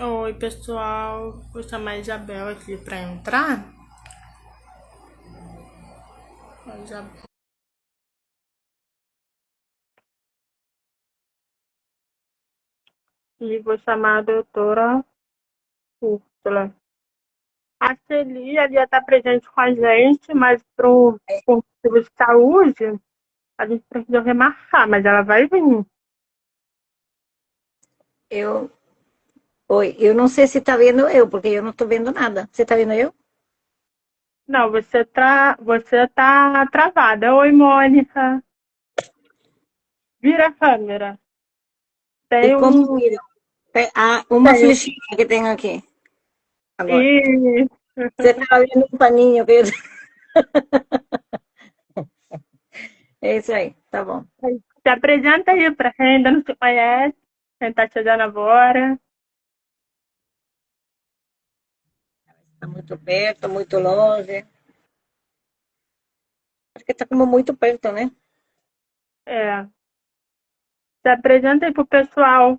Oi, pessoal. Vou chamar a Isabel aqui para entrar. A Isabel. E vou chamar a doutora Úrsula. A Celia ia estar presente com a gente, mas por motivo de saúde, a gente precisa remarcar, mas ela vai vir. Eu, oi, eu não sei se está vendo eu, porque eu não estou vendo nada. Você está vendo eu? Não, você tá travada. Oi, Mônica. Vira a câmera. E Tem como um. viram? Uma Tem um. flechinha que tem aqui agora. Ih, Você estava vendo um paninho que eu... É isso aí, tá bom. se apresenta aí para quem ainda não se conhece, quem tá chegando agora. Está muito perto, muito longe. Acho que está como muito perto, né? É, se apresenta aí pro pessoal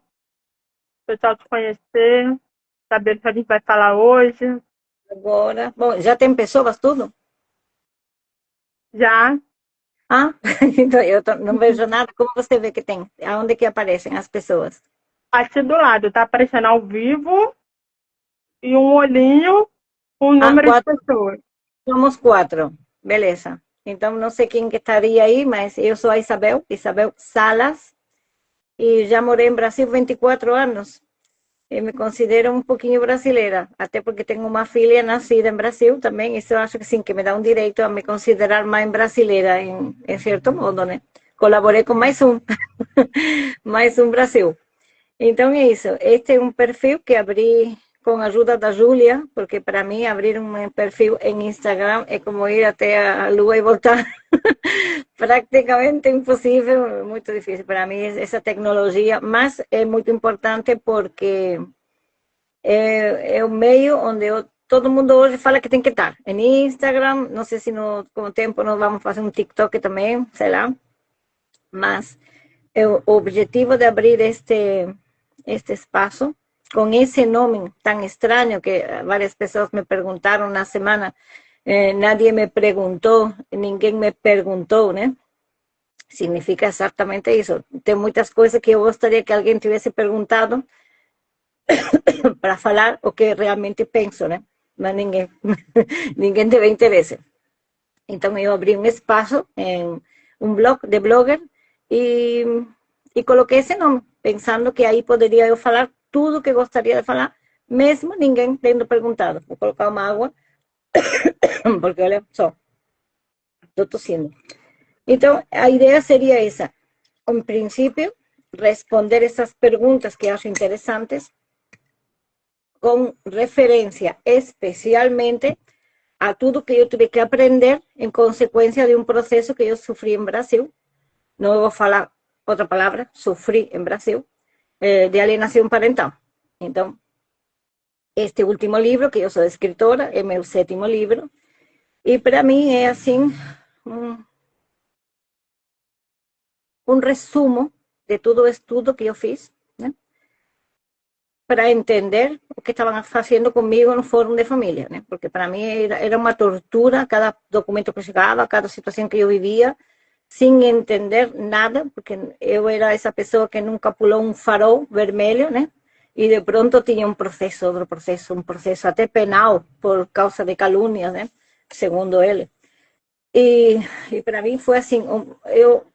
te conhecer, saber o que a gente vai falar hoje. Agora, bom, já tem pessoas tudo? Já, Ah, então não vejo nada. Como você vê que tem? Aonde que aparecem as pessoas? aqui do lado, tá aparecendo ao vivo e um olhinho com o Ah, número de quatro, pessoas. somos quatro. Beleza. Então, não sei quem que estaria aí, mas eu sou a Isabel, Isabel Salas. E já morei em Brasil 24 anos. Eu me considero um pouquinho brasileira, até porque tenho uma filha nascida em Brasil também. Isso eu acho que sim, que me dá um direito a me considerar mais brasileira, em certo modo, né? Colaborei com mais um, mais um Brasil. Então é isso. Este é um perfil que abri com a ajuda da Júlia, porque para mim abrir um perfil em Instagram é como ir até a lua e voltar. Prácticamente impossível, muito difícil para mim essa tecnologia, mas é muito importante porque é o meio onde todo mundo hoje fala que tem que estar. Em Instagram, não sei se com o tempo nós vamos fazer um TikTok também, sei lá, mas o objetivo de abrir este espaço com esse nome tão estranho que várias pessoas me perguntaram na semana, nadie me perguntou, ninguém me perguntou, né? Significa exatamente isso. Tem muitas coisas que eu gostaria que alguém tivesse perguntado para falar o que realmente penso, né? Mas ninguém, ninguém teve interesse. Então eu abri um espaço em um blog de blogger e, e coloquei esse nome, pensando que aí poderia eu falar tudo que gostaria de falar, mesmo ninguém tendo perguntado. Vou colocar uma água, porque olha só, estou tossindo. Então a ideia seria essa. En princípio, responder essas perguntas que acho interessantes com referência especialmente a tudo que eu tive que aprender em consequência de um processo que eu sofri em Brasil. Não vou falar outra palavra, sofri em Brasil, de alienação parental. Então, este último livro, que eu sou escritora, é meu sétimo livro, e para mim é assim um, um resumo de todo o estudo que eu fiz, né? Para entender o que estavam fazendo comigo no fórum de família, né? Porque para mim era uma tortura cada documento que chegava, cada situação que eu vivia, sem entender nada, porque eu era essa pessoa que nunca pulou um farol vermelho, né? E de pronto tinha um processo, outro processo, um processo até penal por causa de calúnias, né? Segundo ele. E para mim foi assim, eu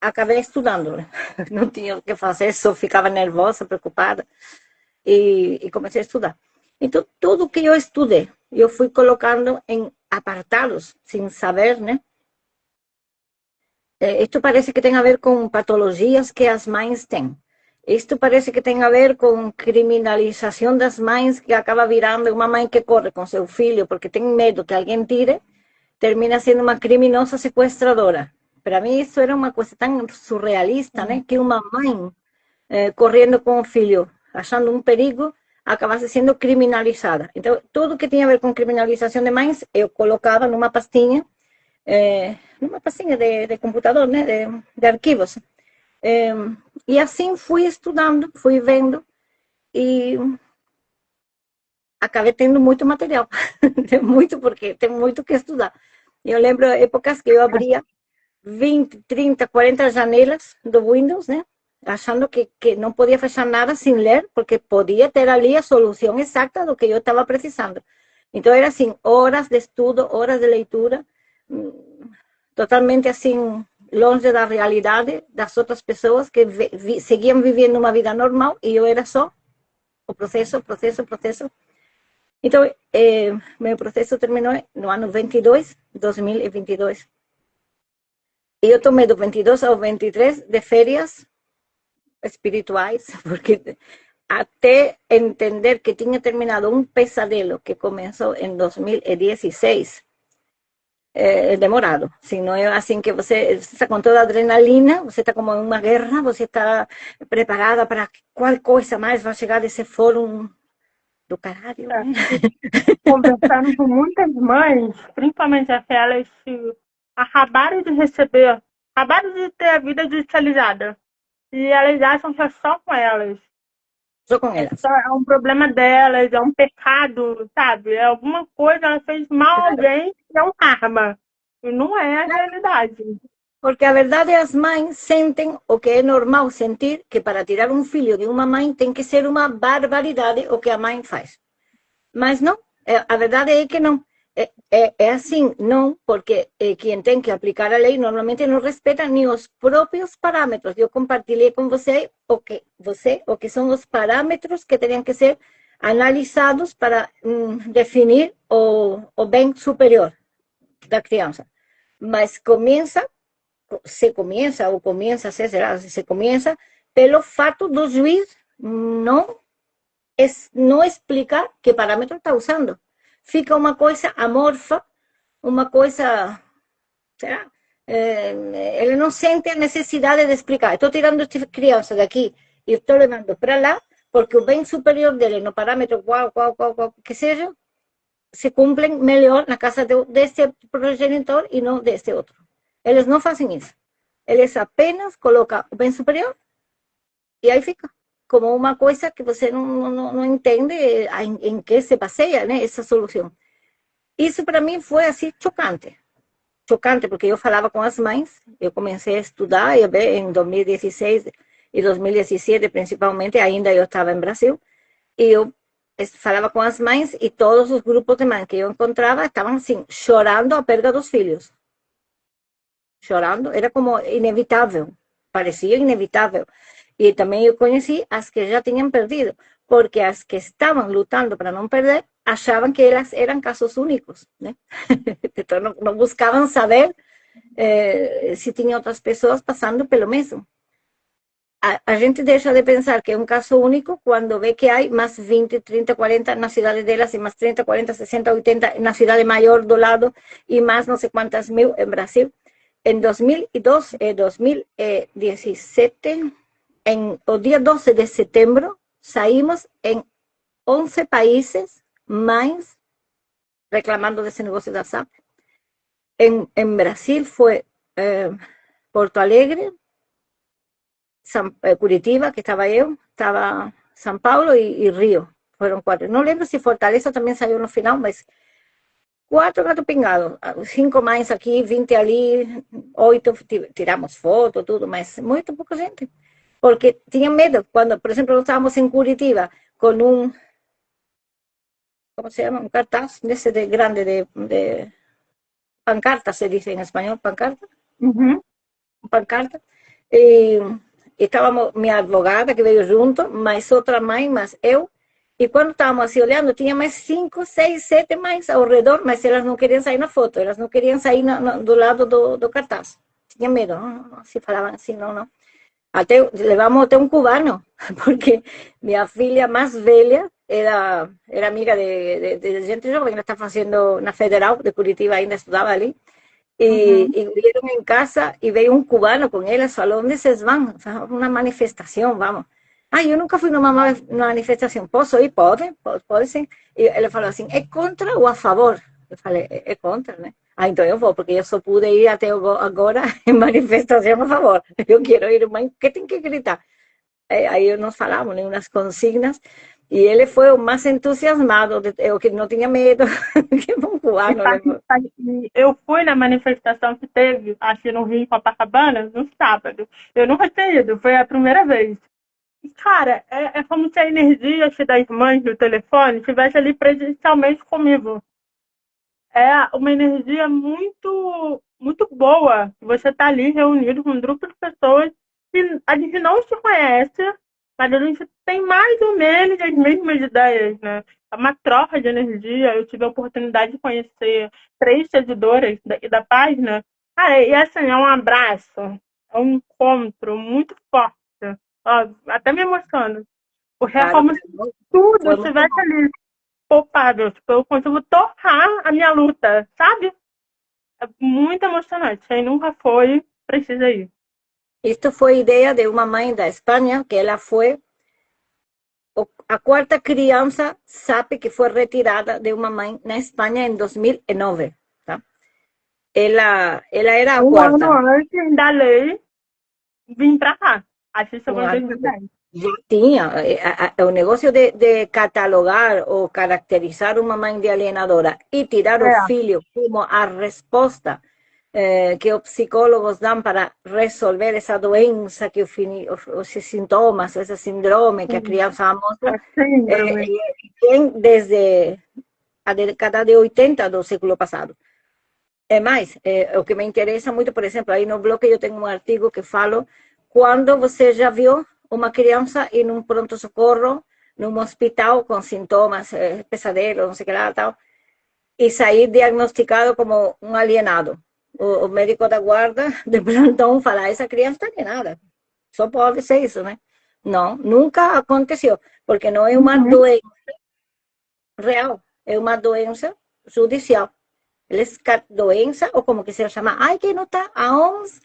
acabei estudando, né? Não tinha o que fazer, só ficava nervosa, preocupada e comecei a estudar. Então, tudo que eu estudei, eu fui colocando em apartados, sem saber, né? Isto parece que tem a ver com patologias que as mães têm. Isto parece que tem a ver com criminalização das mães, que acaba virando uma mãe que corre com seu filho porque tem medo que alguém tire, termina sendo uma criminosa sequestradora. Para mim, isso era uma coisa tão surrealista, né? Que uma mãe correndo com o filho, achando um perigo, acabasse sendo criminalizada. Então, tudo que tinha a ver com criminalização de mães, eu colocava numa pastinha de computador, né, de arquivos. É, e assim fui estudando, fui vendo, e acabei tendo muito material, muito, porque tem muito que estudar. Eu lembro épocas que eu abria 20, 30, 40 janelas do Windows, né? Achando que não podia fechar nada sem ler, porque podia ter ali a solução exata do que eu estava precisando. Então, era assim, horas de estudo, horas de leitura, totalmente assim, longe da realidade das outras pessoas que seguiam vivendo uma vida normal e eu era só o processo, processo, processo. Então, meu processo terminou no ano 22, 2022. E eu tomei do 22 ao 23 de férias espirituais, porque até entender que tinha terminado um pesadelo que começou em 2016, demorado. Assim, não é assim que você está com toda a adrenalina, você está como em uma guerra, você está preparada para qual coisa mais vai chegar desse fórum do caralho, né? Conversando com muitas mães, principalmente aquelas que acabaram de receber, acabaram de ter a vida digitalizada. E elas acham que é só com elas. Só com elas. É um problema delas, é um pecado, sabe? É alguma coisa, ela fez mal a alguém, é um karma. E não é a realidade. Porque a verdade é as mães sentem o que é normal sentir, que para tirar um filho de uma mãe tem que ser uma barbaridade o que a mãe faz. Mas não, a verdade é que não. É assim, não, porque quem tem que aplicar a lei normalmente não respeita nem os próprios parâmetros. Eu compartilhei com o que são os parâmetros que teriam que ser analisados para definir o bem superior da criança. Mas se começa pelo fato do juiz não explicar que parâmetro está usando. Fica uma coisa amorfa, uma coisa, será? Ele não sente a necessidade de explicar. Estou tirando esta criança daqui e estou levando para lá, porque o bem superior dele, no parâmetro qual que seja, se cumprem melhor na casa deste progenitor e não deste outro. Eles não fazem isso. Eles apenas colocam o bem superior e aí fica. Como uma coisa que você não entende em que se baseia, né, essa solução. Isso para mim foi assim chocante. Chocante, porque eu falava com as mães, eu comecei a estudar em 2016 e 2017, principalmente, ainda eu estava em Brasil, e eu falava com as mães e todos os grupos de mães que eu encontrava estavam assim, chorando a perda dos filhos. Chorando, era como inevitável, parecia inevitável. E também eu conheci as que já tinham perdido, porque as que estavam lutando para não perder achavam que elas eram casos únicos, né? Então não buscavam saber se tinha outras pessoas passando pelo mesmo. A gente deixa de pensar que é um caso único quando vê que há mais 20, 30, 40 na cidade delas e mais 30, 40, 60, 80 na cidade maior do lado e mais não sei quantas mil em Brasil. Em 2002 e 2017, o dia 12 de setembro, saímos em 11 países mais reclamando desse negócio da SAP. Em Brasil foi Porto Alegre, Curitiba, que estava eu, estava São Paulo e Rio. Foram 4. Não lembro se Fortaleza também saiu no final, mas 4 gato pingado. 5 mais aqui, 20 ali, 8, tiramos foto, tudo, mas muito pouca gente. Porque tinha medo. Quando, por exemplo, nós estávamos em Curitiba com ¿cómo se llama? Un cartaz de ese de grande de pancarta, se dice en español, pancarta. Pancarta. E estávamos minha advogada que veio junto, mais outra mãe, mais eu. E quando estávamos assim olhando, tinha mais 5, 6, 7 mães ao redor, mas elas não queriam sair na foto, elas não queriam sair do lado do cartaz. Tinha medo, não, se falavam assim, não. Levamos até um cubano, porque minha filha mais velha era amiga de gente jovem, ela está fazendo na Federal de Curitiba, ainda estudava ali, e vieram em casa e veio um cubano com elas, falou, onde vocês vão? Uma manifestação, vamos. Eu nunca fui numa manifestação, posso ir? Pode sim. E ele falou assim, é contra ou a favor? Eu falei, é contra, né? Então eu vou, porque eu só pude ir até agora em manifestação a favor. Eu quero ir, mas que tem que gritar? Aí nós falamos, né, umas consignas, E ele foi o mais entusiasmado, eu que não tinha medo, que um E cubano levou. eu fui na manifestação que teve aqui no Rio, em Copacabana, no sábado. Eu nunca tinha ido, foi a primeira vez. E, cara, é como se a energia das mães do telefone estivesse ali presencialmente comigo. É uma energia muito, muito boa. Você está ali reunido com um grupo de pessoas que a gente não se conhece, mas a gente tem mais ou menos as mesmas ideias, né? É uma troca de energia. Eu tive a oportunidade de conhecer 3 seguidoras da página. Cara, e assim, é um abraço, é um encontro muito forte. Ó, até me emociona. Porque é Claro, como se tudo foi muito estivesse bom. ali palpável. Tipo, eu consigo torrar a minha luta, sabe? É muito emocionante. Quem nunca foi, precisa ir. Isto foi ideia de uma mãe da Espanha, que ela foi a quarta criança, sabe, que foi retirada de uma mãe na Espanha em 2009, tá? Ela era a Um ano quarta. antes da lei vir pra cá. Acho que isso Um foi em ano 2010. já tinha o negócio de catalogar ou caracterizar uma mãe de alienadora e tirar o É. filho como a resposta que os psicólogos dão para resolver essa doença, que os sintomas, esse síndrome que a Sim. criança mostra, A síndrome. vem desde a década de 80 do século passado. É mais, o que me interessa muito, por exemplo, aí no blog eu tenho um artigo que falo quando você já viu uma criança em um pronto-socorro, num hospital com sintomas, pesadelo, não sei o que lá, tal, e sair diagnosticado como um alienado. O médico da guarda de plantão fala, essa criança está alienada. Só pode ser isso, né? Não, nunca aconteceu, porque não é uma Uhum. doença real, é uma doença judicial. Eles, doença, ou como quiser chamar, ai, que não está, a OMS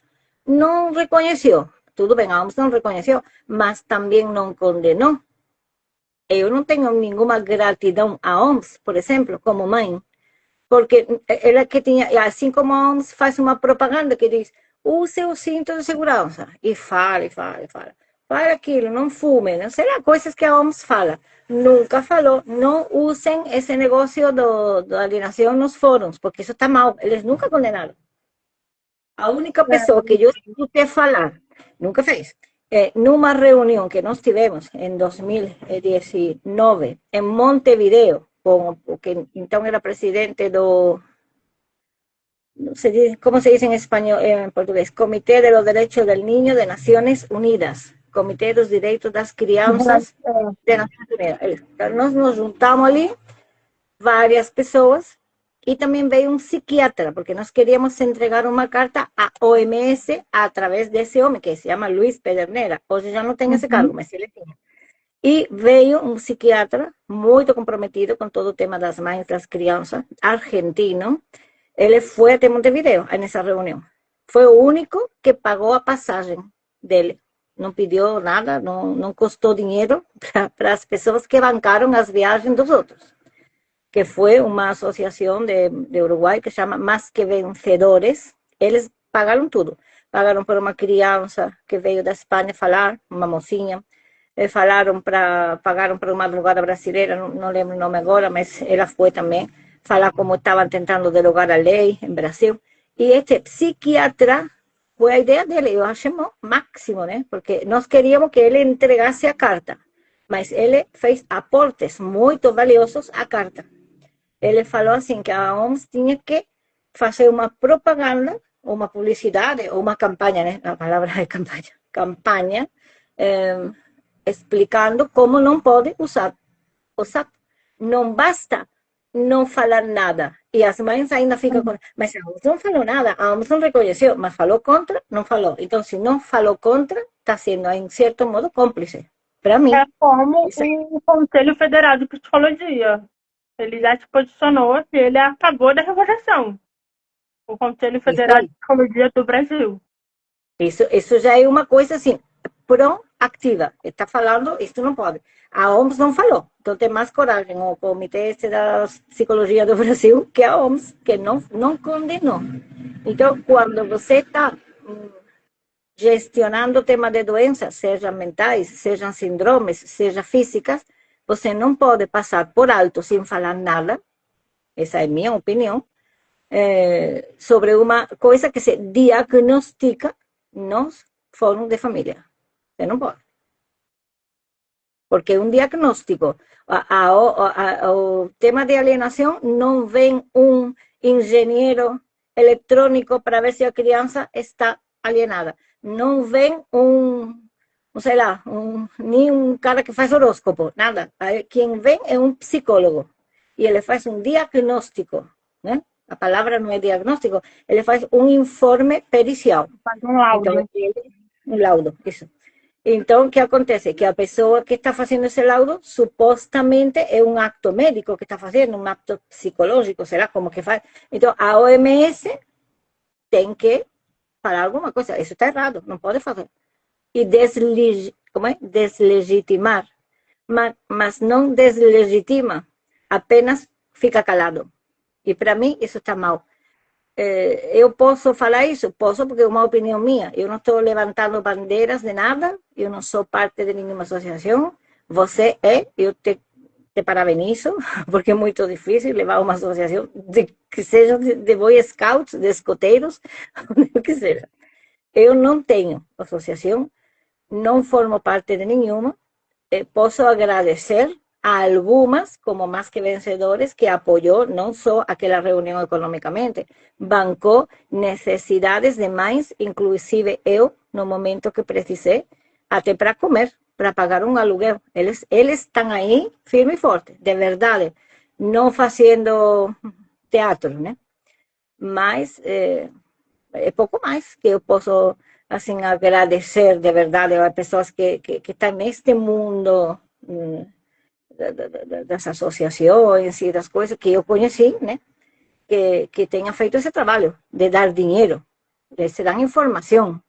não reconheceu. Tudo bem, a OMS não reconheceu, mas também não condenou. Eu não tenho nenhuma gratidão à OMS, por exemplo, como mãe, porque ela que tinha, assim como a OMS faz uma propaganda que diz, use o cinto de segurança, e fala, e fala, e fala. Fala aquilo, não fume, não sei lá, coisas que a OMS fala. Nunca falou, não usem esse negócio da alienação nos fóruns, porque isso está mal. Eles nunca condenaram. A única pessoa que eu escutei falar, nunca fez, numa reunião que nós tivemos em 2019 em Montevideo, com o que então era presidente do, não sei como se diz em espanhol, em português, Comité de los Derechos del Niño de Naciones Unidas, Comité dos Direitos das Crianças de Nações Unidas. Então, nós nos juntamos ali, várias pessoas, e também veio um psiquiatra, porque nós queríamos entregar uma carta à OMS através desse homem, que se chama Luiz Pedernera. Hoje já não tem esse Uhum. cargo, mas ele tinha. E veio um psiquiatra muito comprometido com todo o tema das mães, das crianças, argentino. Ele foi até Montevideo nessa reunião. Foi o único que pagou a passagem dele. Não pediu nada, não custou dinheiro para as pessoas que bancaram as viagens dos outros, que foi uma associação de Uruguai que chama Más que Vencedores. Eles pagaram tudo. Pagaram por uma criança que veio da Espanha falar, uma mocinha. Pagaram para uma advogada brasileira, não lembro o nome agora, mas ela foi também falar como estavam tentando derogar a lei em Brasil. E este psiquiatra, foi a ideia dele, eu achei máximo, né? Porque nós queríamos que ele entregasse a carta, mas ele fez aportes muito valiosos à carta. Ele falou assim que a OMS tinha que fazer uma propaganda, uma publicidade, ou uma campanha, né? A palavra é campanha, eh, explicando como não pode usar o sapo. Não basta não falar nada. E as mães ainda ficam com, mas a OMS não falou nada, a OMS não reconheceu, mas falou contra, não falou. Então, se não falou contra, está sendo, em certo modo, cúmplice. Para É mim. como Isso o Conselho Federal de Psicologia. Ele já se posicionou que ele é a favor da revogação. O Conselho Federal de aí. Psicologia do Brasil. Isso já é uma coisa assim, proativa. Está falando, isso não pode. A OMS não falou. Então tem mais coragem o Comitê da Psicologia do Brasil que a OMS, que não condenou. Então, quando você está gestionando o tema de doenças, sejam mentais, sejam síndromes, sejam físicas, você não pode passar por alto sem falar nada, essa é a minha opinião, sobre uma coisa que se diagnostica nos fóruns de família. Você não pode. Porque um diagnóstico, o tema de alienação não vem um engenheiro eletrônico para ver se a criança está alienada. Não vem sei lá, nem um cara que faz horóscopo, nada. Quem vem é um psicólogo e ele faz um diagnóstico, né? A palavra não é diagnóstico, ele faz um informe pericial. Faz um laudo. Então, um laudo, isso. Então, o que acontece? Que a pessoa que está fazendo esse laudo, supostamente é um acto médico que está fazendo, um acto psicológico, será como que faz. Então, a OMS tem que falar alguma coisa. Isso está errado, não pode fazer. E deslegitimar. Mas não deslegitima, apenas fica calado. E para mim, isso está mal. Eu posso falar isso? Posso, porque é uma opinião minha. Eu não estou levantando bandeiras de nada, eu não sou parte de nenhuma associação. Você eu te parabenizo, porque é muito difícil levar uma associação, que seja de Boy Scouts, de escoteiros, o que seja. Eu não tenho associação, não formo parte de nenhuma. Posso agradecer a algumas, como Más que Vencedores, que apoyou não só aquela reunião economicamente, bancou necessidades demais, inclusive eu, no momento que precisei, até para comer, para pagar um aluguel. Eles estão aí, firme e forte, de verdade, não fazendo teatro, né? Mas é pouco mais que eu posso, assim, agradecer de verdade a pessoas que estão neste mundo das associações e das coisas que eu conheci, né? Que tenham feito esse trabalho de dar dinheiro. Eles se dão informação.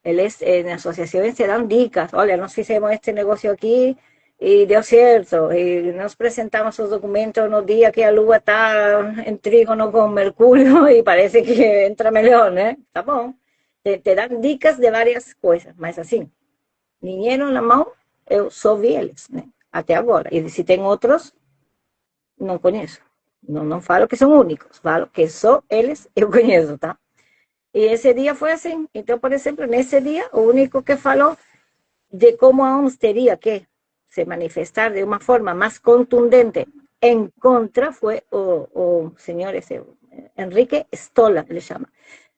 Eles, nas associações, se dão dicas. Olha, nós fizemos este negócio aqui e deu certo. E nós apresentamos os documentos no dia que a lua está em trígono com Mercúrio e parece que entra melhor, né? Tá bom. Te dão dicas de várias coisas, mas assim, dinheiro na mão, eu só vi eles, né? Até agora. E se tem outros, não conheço. Não falo que são únicos, falo que só eles eu conheço, tá? E esse dia foi assim. Então, por exemplo, nesse dia, o único que falou de como a OMS teria que se manifestar de uma forma mais contundente em contra foi o senhor esse, Enrique Stolla, ele chama.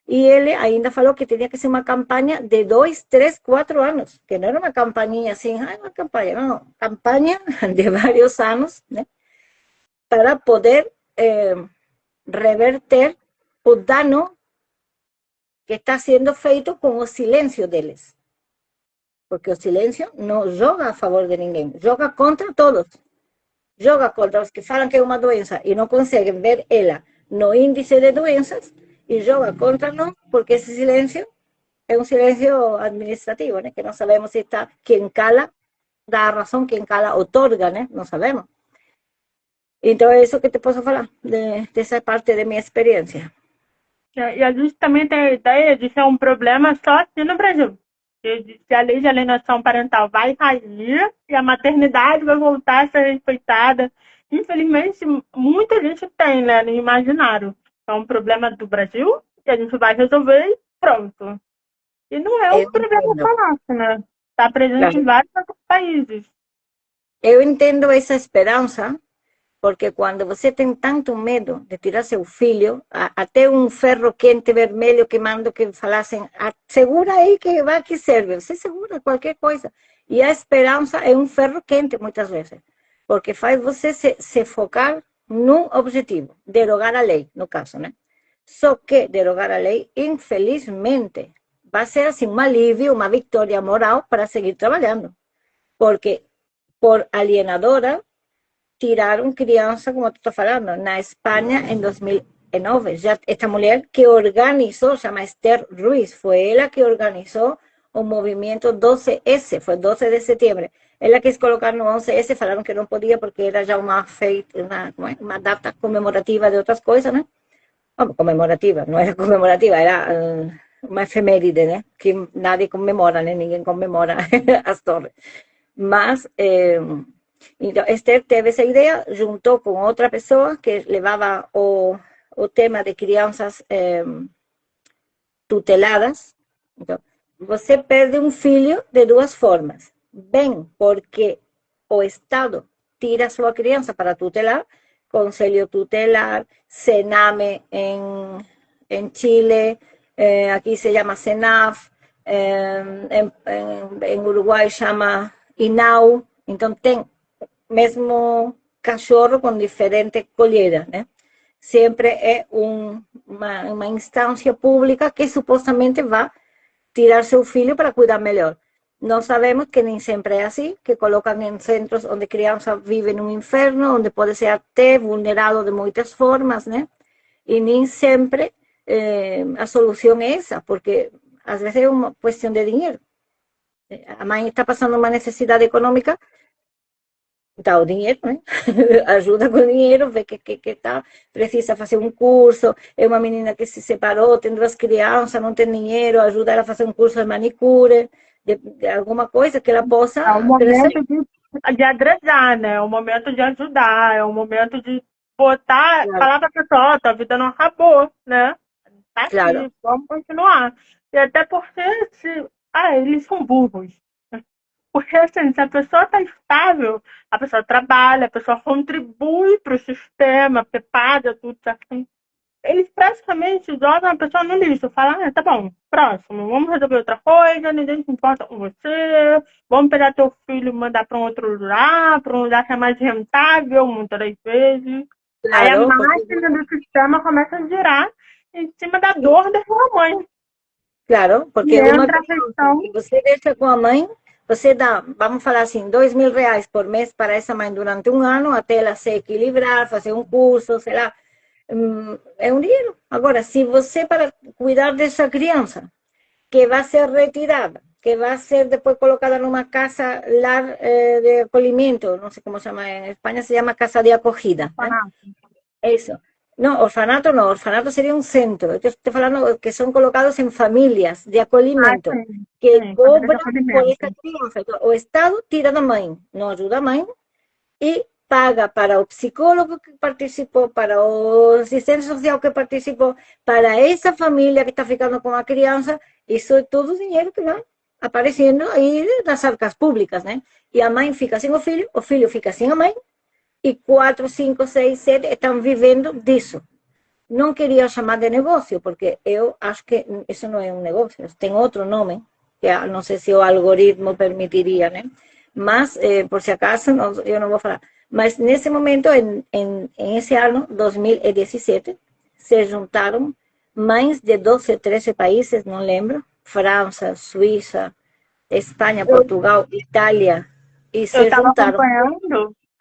E ele ainda falou que tinha que ser uma campanha de 2, 3, 4 anos, que não era uma campanha assim, uma campanha, não, campanha de vários anos, né, para poder reverter o dano que está sendo feito com o silêncio deles. Porque o silêncio não joga a favor de ninguém, joga contra todos. Joga contra os que falam que é uma doença e não conseguem ver ela no índice de doenças, e joga contra nós, porque esse silêncio é um silêncio administrativo, né? Que não sabemos se está, quem cala dá a razão, quem cala otorga, né? Não sabemos. Então é isso que te posso falar, dessa parte de minha experiência. E a gente também tem a ideia de ser um problema só aqui no Brasil. Se a lei de alienação parental vai cair e a maternidade vai voltar a ser respeitada. Infelizmente, muita gente tem, né, no imaginário. É um problema do Brasil que a gente vai resolver e pronto. E não é um problema nosso, né? Está presente em vários outros países. Eu entendo essa esperança, porque quando você tem tanto medo de tirar seu filho, até um ferro quente vermelho queimando que falassem, segura aí que vai que serve. Você segura qualquer coisa. E a esperança é um ferro quente muitas vezes, porque faz você se focar num objetivo, derogar a lei, no caso, né? Só que derogar a lei, infelizmente, vai ser assim um alívio, uma vitória moral para seguir trabalhando. Porque por alienadora, tiraram criança, como tu está falando, na Espanha em 2009. Já esta mulher que organizou, chama Esther Ruiz, foi ela que organizou o movimento 12S, foi 12 de setembro. Ela quis colocar no 11S, falaram que não podia porque era já uma data comemorativa de outras coisas, né? Comemorativa, não era comemorativa, era uma efeméride, né? Que nadie comemora, né? Ninguém comemora as torres. Mas Então, Esther teve essa ideia, juntou com outra pessoa que levava o tema de crianças tuteladas. Então, você perde um filho de duas formas. Bem, porque o Estado tira a sua criança para tutelar, Conselho Tutelar, Sename em Chile, aqui se chama Senaf, em Uruguai chama INAU, então tem mesmo cachorro com diferente colheira, né? Sempre é uma instância pública que supostamente vai tirar seu filho para cuidar melhor. Nós sabemos que nem sempre é assim, que colocam em centros onde a criança vive num inferno, onde pode ser até vulnerado de muitas formas, né? E nem sempre a solução é essa, porque às vezes é uma questão de dinheiro. A mãe está passando uma necessidade econômica, dá o dinheiro, né? Ajuda com o dinheiro, vê que tá, precisa fazer um curso, é uma menina que se separou, tem duas crianças, não tem dinheiro, ajuda ela a fazer um curso de manicure, de alguma coisa que ela possa É o crescer. momento de agregar, né? É o momento de ajudar, é o momento de botar, Claro, falar pra pessoa, ó, tua vida não acabou, né? Tá claro, aqui, vamos continuar. E até porque eles são burros. Porque assim, se a pessoa está estável, a pessoa trabalha, a pessoa contribui para o sistema, porque paga tudo certinho. Eles praticamente jogam a pessoa no lixo, falam, tá bom, próximo, vamos resolver outra coisa, ninguém se importa com você, vamos pegar teu filho e mandar para um lugar que é mais rentável, muitas das vezes. Aí a claro, porque, máquina do sistema começa a girar em cima da dor da sua mãe. claro, E porque uma entra a criança questão, que você deixa com a mãe, você dá, vamos falar assim, R$ 2.000 por mês para essa mãe durante um ano, até ela se equilibrar, fazer um curso, sei lá, é um dinheiro. Agora, se você, para cuidar dessa criança, que vai ser retirada, que vai ser depois colocada numa casa lar de acolhimento, não sei como se chama, em Espanha se chama casa de acogida, né? Eso. No, orfanato sería un centro. Yo estoy hablando que son colocados en familias de acolhimento, que sim, família de cobran por esa acolhimento. criança. Então, o Estado tira da mãe, não ajuda a mãe, e paga para o psicólogo que participou, para o assistente social que participou, para essa família que está ficando com a criança. Isso é todo dinheiro que vai aparecendo aí nas arcas públicas, né? E a mãe fica sem o filho fica sem a mãe, e 4, 5, 6, 7 estão vivendo disso. Não queria chamar de negócio, porque eu acho que isso não é um negócio, tem outro nome, que não sei se o algoritmo permitiria, né? Mas, por se acaso, não, eu não vou falar. Mas nesse momento, em esse ano, 2017, se juntaram mães de 12, 13 países, não lembro, França, Suíça, Espanha, Eu Portugal, Itália, e eu se juntaram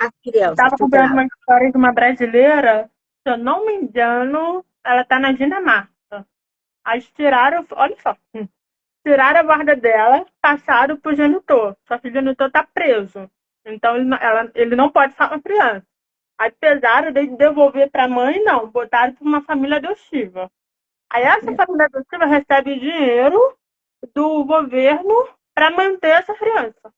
as crianças estava acompanhando uma tuteladas. história de uma brasileira, se eu não me engano, ela está na Dinamarca. Aí tiraram, olha só, tiraram a guarda dela, passaram pro genitor. Só que o genitor está preso. Então ele não pode falar com a criança. Aí pesaram de devolver para a mãe, não, botaram para uma família adotiva. Aí essa família adotiva recebe dinheiro do governo para manter essa criança.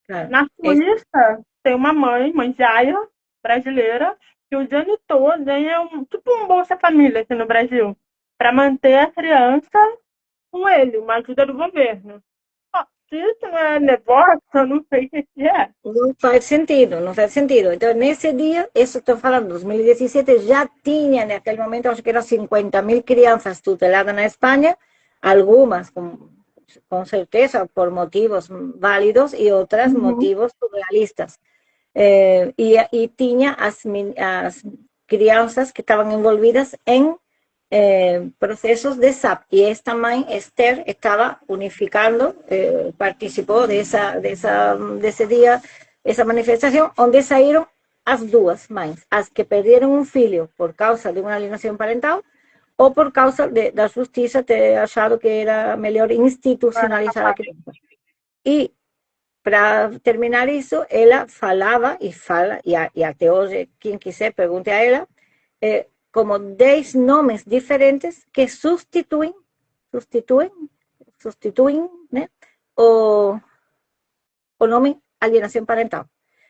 Claro. Na Suíça, tem uma mãe Jaia, brasileira, que o genitor ganha tipo um Bolsa Família aqui no Brasil, para manter a criança com ele, uma ajuda do governo. Ó, se isso não é negócio, eu não sei o que é. Não faz sentido, não faz sentido. Então, nesse dia, isso estou falando, 2017, já tinha, naquele momento, acho que eram 50.000 crianças tuteladas na Espanha, algumas com certeza por motivos válidos e outras Uhum. motivos surrealistas. E tinha as crianças que estavam envolvidas em procesos de SAP. Y esta mãe, Esther, estaba unificando, participó de ese día, esa manifestación, donde salieron as duas mães, as que perderam um filho por causa de uma alienação parental ou por causa da justiça ter achado que era melhor institucionalizar a criança. E, para terminar isso, ela falava e fala, e até hoje, quem quiser, pergunte a ela, como 10 nomes diferentes que sustituem, né, o nome alienação parental.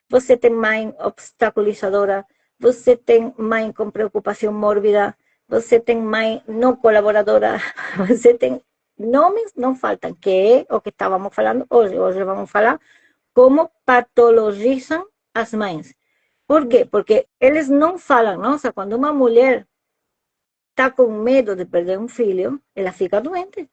você tem mãe obstaculizadora, você tem mãe com preocupação mórbida, você tem mãe não colaboradora, você tem nomes, não faltam, que é o que estávamos falando hoje. Hoje vamos falar como patologizam as mães. Por quê? Porque eles não falam, nossa, quando uma mulher está com medo de perder um filho, ela fica doente.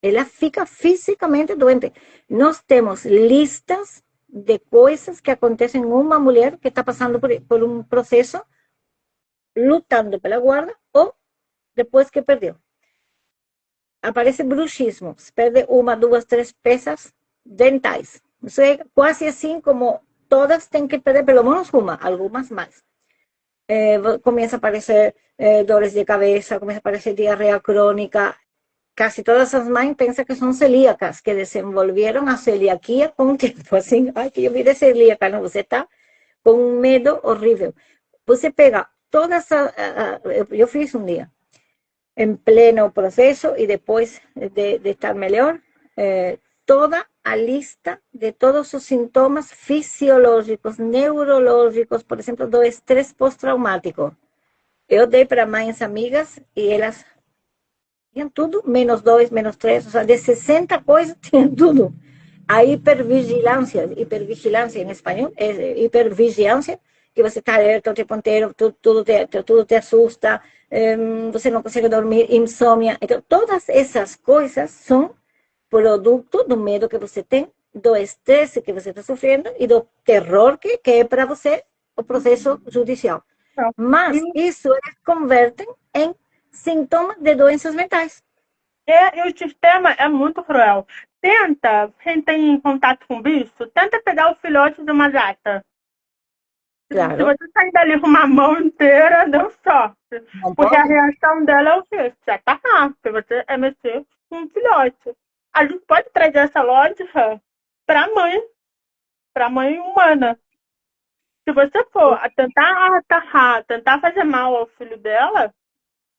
Ela fica fisicamente doente. Nós temos listas de coisas que acontecem em uma mulher que está passando por um processo, lutando pela guarda ou depois que perdeu. Aparece bruxismo, se perde uma, duas, três peças dentais. Isso é quase assim como todas têm que perder pelo menos uma, algumas mais. Começa a aparecer dores de cabeça, começa a aparecer diarreia crônica. Casi todas as mães pensam que são celíacas, que desenvolveram a celiaquia com o tempo. Assim, ai, que eu virei celíaca, não, você está com um medo horrível. Você pega todas eu fiz um dia, em pleno processo, e depois de estar melhor, toda a lista de todos os sintomas fisiológicos, neurológicos, por exemplo, do estresse pós-traumático. Eu dei para mães amigas e elas tinham tudo, -2, -3, ou seja, de 60 coisas tinham tudo. A hipervigilância em espanhol é hipervigilância, que você está alerta o tempo inteiro, tudo te assusta, você não consegue dormir, insônia. Então, todas essas coisas são produto do medo que você tem, do estresse que você está sofrendo e do terror que é para você o processo judicial. Mas isso eles convertem em sintomas de doenças mentais. E o sistema é muito cruel. Tenta, quem tem contato com bicho, tenta pegar o filhote de uma gata. Claro. Se você sair dali com uma mão inteira, deu sorte. Não porque pode. a reação dela é o quê? Se atacar, porque você é mexer com um filhote. A gente pode trazer essa lógica para a mãe humana. Se você for a tentar atacar, tentar fazer mal ao filho dela,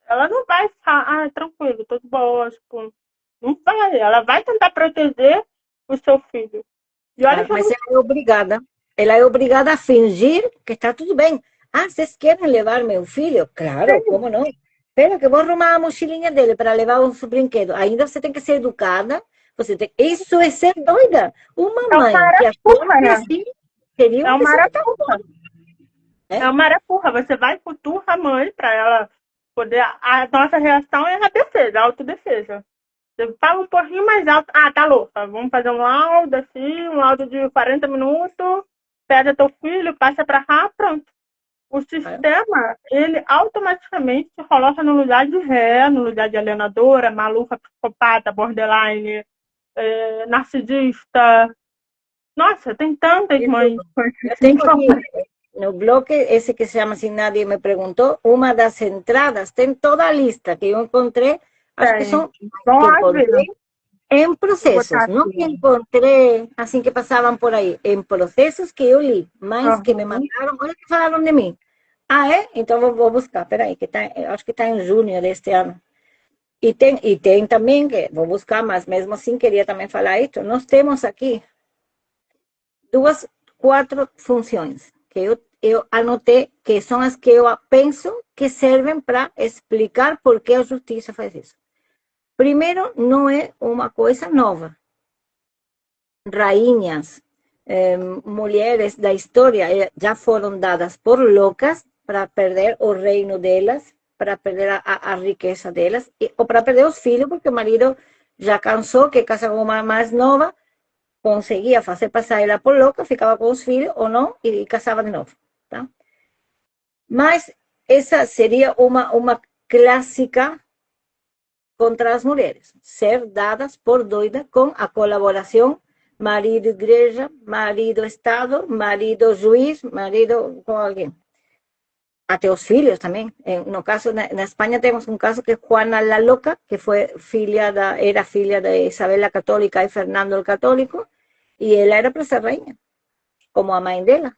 ela não vai ficar, tranquilo, tô de boa, tipo, não vai. Ela vai tentar proteger o seu filho. E olha que Mas ela é obrigada a fingir que está tudo bem. Ah, vocês querem levar meu filho? Claro, como não? Espera que eu vou arrumar a mochilinha dele para levar os brinquedos. Ainda você tem que ser educada. Isso é ser doida. Uma mãe que atua assim seria é uma uma pessoa arapuca. É uma arapuca. Você vai cutucar a mãe para ela poder... A nossa reação é a defesa, a autodefesa. Você fala um pouquinho mais alto. Tá louca. Vamos fazer um laudo assim, um laudo de 40 minutos. Pega teu filho, passa para cá, pronto. O sistema, ele automaticamente se coloca no lugar de ré, no lugar de alienadora, maluca, psicopata, borderline, narcisista. Nossa, tem tantas mães. Eu tenho aqui, no bloque, esse que se chama Se Nadie Me Perguntou, uma das entradas tem toda a lista que eu encontrei, acho que são em processos, não que encontrei assim que passavam por aí, em processos que eu li, mas que me mandaram, olha que falaram de mim. É? Então vou buscar, peraí, que acho que está em junho deste ano. E tem também, que vou buscar, mas mesmo assim queria também falar isso, nós temos aqui 4 funções que eu anotei, que são as que eu penso que servem para explicar por que a justiça faz isso. Primeiro, não é uma coisa nova. Rainhas, mulheres da história já foram dadas por loucas para perder o reino delas, para perder a riqueza delas, ou para perder os filhos, porque o marido já cansou, que casa com uma mais nova, conseguia fazer passar ela por louca, ficava com os filhos ou não, e casava de novo. Tá? Mas essa seria uma clássica contra as mulheres, ser dadas por doida com a colaboração marido-igreja, marido-estado, marido-juiz, marido com alguém. Até os filhos também. No caso, na Espanha temos um caso que é Juana la Loca, que era filha de Isabel la Católica e Fernando el Católico, e ela era para ser rainha, como a mãe dela.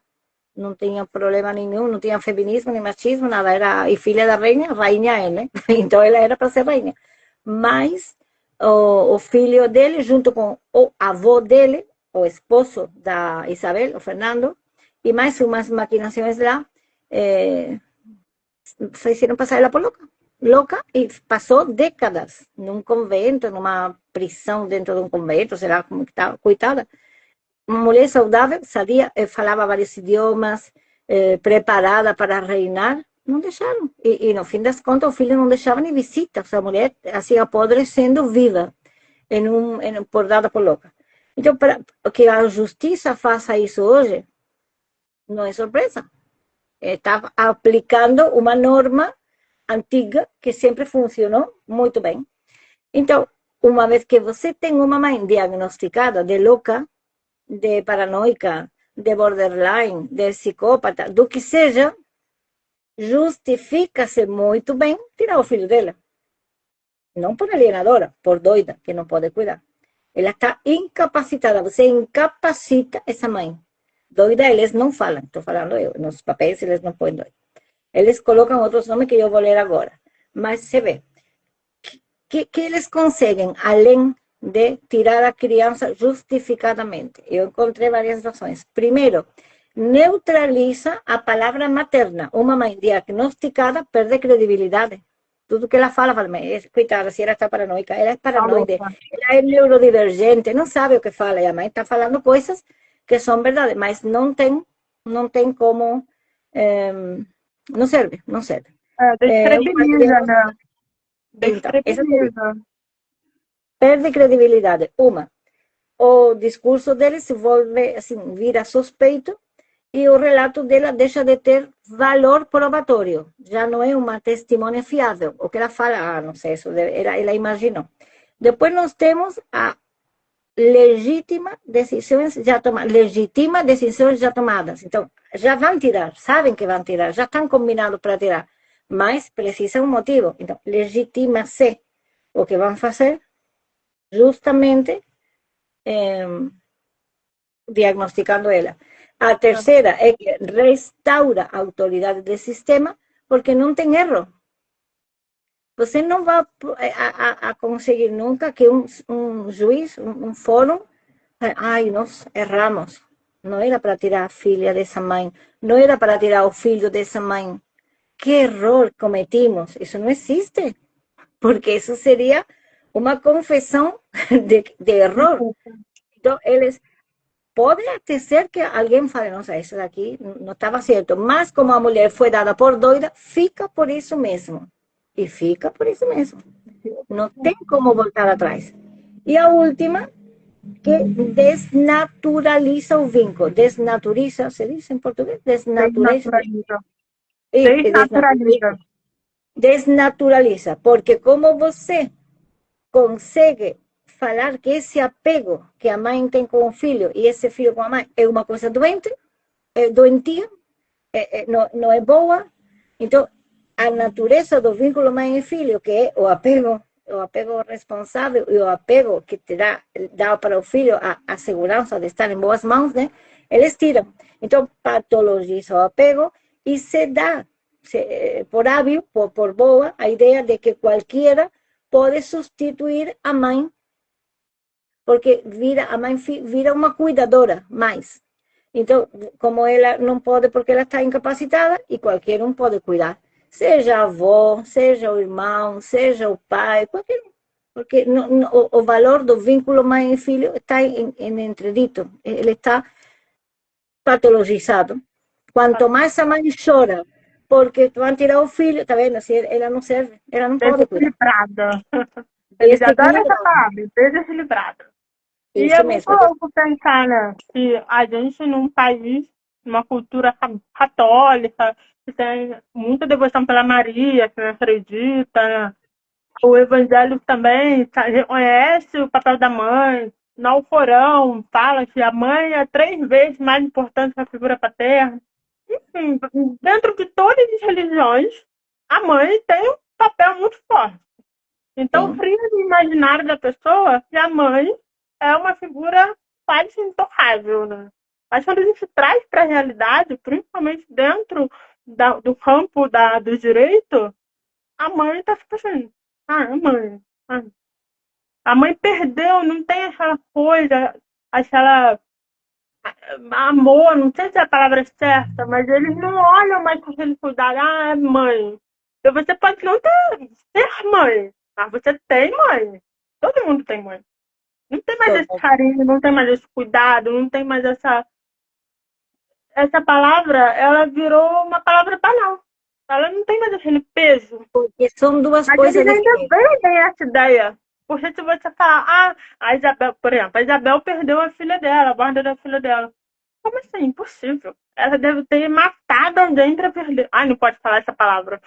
Não tinha problema nenhum, não tinha feminismo, nem machismo, nada. Era e filha da rainha é, né? Então ela era para ser rainha. Mas o filho dele, junto com o avô dele, o esposo da Isabel, o Fernando, y más unas maquinaciones lá, se hicieron pasar ela por louca, e passou décadas num convento, numa prisão dentro de um convento, sei lá como que estava, coitada. Uma mulher saudável, sabia, falava vários idiomas, preparada para reinar, não deixaram. E no fim das contas, o filho não deixava nem visita, a mulher assim apodrecendo viva, por dada por louca. Então, para que a justiça faça isso hoje, não é surpresa. Está aplicando uma norma antiga que sempre funcionou muito bem. Então, uma vez que você tem uma mãe diagnosticada de louca, de paranoica, de borderline, de psicópata, do que seja, justifica-se muito bem tirar o filho dela. Não por alienadora, por doida, que não pode cuidar. Ela está incapacitada, você incapacita essa mãe. Doida, eles não falam, estou falando eu, nos papéis eles não põem doida. Eles colocam outros nomes que eu vou ler agora. Mas se vê, que eles conseguem, além de tirar a criança justificadamente? Eu encontrei várias razões. Primeiro, neutraliza a palavra materna. Uma mãe diagnosticada perde credibilidade. Tudo que ela fala, coitada, se ela está paranoica, ela é paranoide, ela é neurodivergente, não sabe o que fala, e a mãe está falando coisas que são verdade, mas não tem como, não serve. Descredibiliza, né? Descredibiliza. Perde credibilidade. O discurso dele se volve, assim, vira suspeito, e o relato dela deixa de ter valor probatório. Já não é uma testemunha fiável. O que ela fala, não sei, isso ela imaginou. Depois nós temos a legitima decisões já tomadas. Então, já vão tirar, sabem que vão tirar, já estão combinados para tirar, mas precisa um motivo. Então, legitima-se o que vão fazer, justamente diagnosticando ela. A terceira é que restaura a autoridade do sistema, porque não tem erro. Você não vai a conseguir nunca que um juiz, um fórum, nós erramos. Não era para tirar a filha dessa mãe, não era para tirar o filho dessa mãe. Que erro cometimos? Isso não existe, porque isso seria uma confissão de erro. Então, eles podem até ser que alguém fale, nossa, isso daqui não estava certo, mas como a mulher foi dada por doida, fica por isso mesmo. E fica por isso mesmo. Não tem como voltar atrás. E a última, que desnaturaliza o vínculo. Desnaturaliza, se diz em português? Desnaturaliza. Desnaturaliza, porque como você consegue falar que esse apego que a mãe tem com o filho e esse filho com a mãe é uma coisa doentia, não é boa. Então, a natureza do vínculo mãe e filho, que é o apego responsável e o apego que te dá para o filho a segurança de estar em boas mãos, né? Eles tiram. Então, patologiza o apego e se dá, por hábito, por boa, a ideia de que qualquer pode substituir a mãe, porque a mãe vira uma cuidadora mais. Então, como ela não pode porque ela está incapacitada, e qualquer um pode cuidar. Seja a avó, seja o irmão, seja o pai, qualquer um. Porque o valor do vínculo mãe e filho está em entredito. Ele está patologizado. Quanto mais a mãe chora porque vão tirar o filho, tá vendo? Se ela não serve, ela não pode cuidar. Desequilibrada. Eles adoram essa palavra, desequilibrada. E é muito louco pensar, né? Que a gente, num país, uma cultura católica, que tem muita devoção pela Maria, que não acredita, né? O evangelho também reconhece o papel da mãe. No Alcorão fala que a mãe é 3 vezes mais importante que a figura paterna. Enfim, dentro de todas as religiões, a mãe tem um papel muito forte. Então, cria no imaginário da pessoa que a mãe é uma figura quase intocável, né? Mas quando a gente traz para a realidade, principalmente dentro do campo do direito, a mãe está tipo assim, a mãe. A mãe perdeu, não tem aquela coisa, aquela amor, não sei se é a palavra certa, mas eles não olham mais com aquele cuidado, ah, é mãe. Então você pode não ser mãe, mas você tem mãe. Todo mundo tem mãe. Não tem mais esse Todo. carinho, não tem mais esse cuidado, não tem mais essa palavra, ela virou uma palavra banal. Ela não tem mais aquele peso. Porque são duas Mas coisas eles ainda diferentes. vendem essa ideia. Porque se você falar, ah, a Isabel, por exemplo, a Isabel perdeu a filha dela, a guarda da filha dela. Como assim? Impossível. Ela deve ter matado alguém para perder. Ai, não pode falar essa palavra.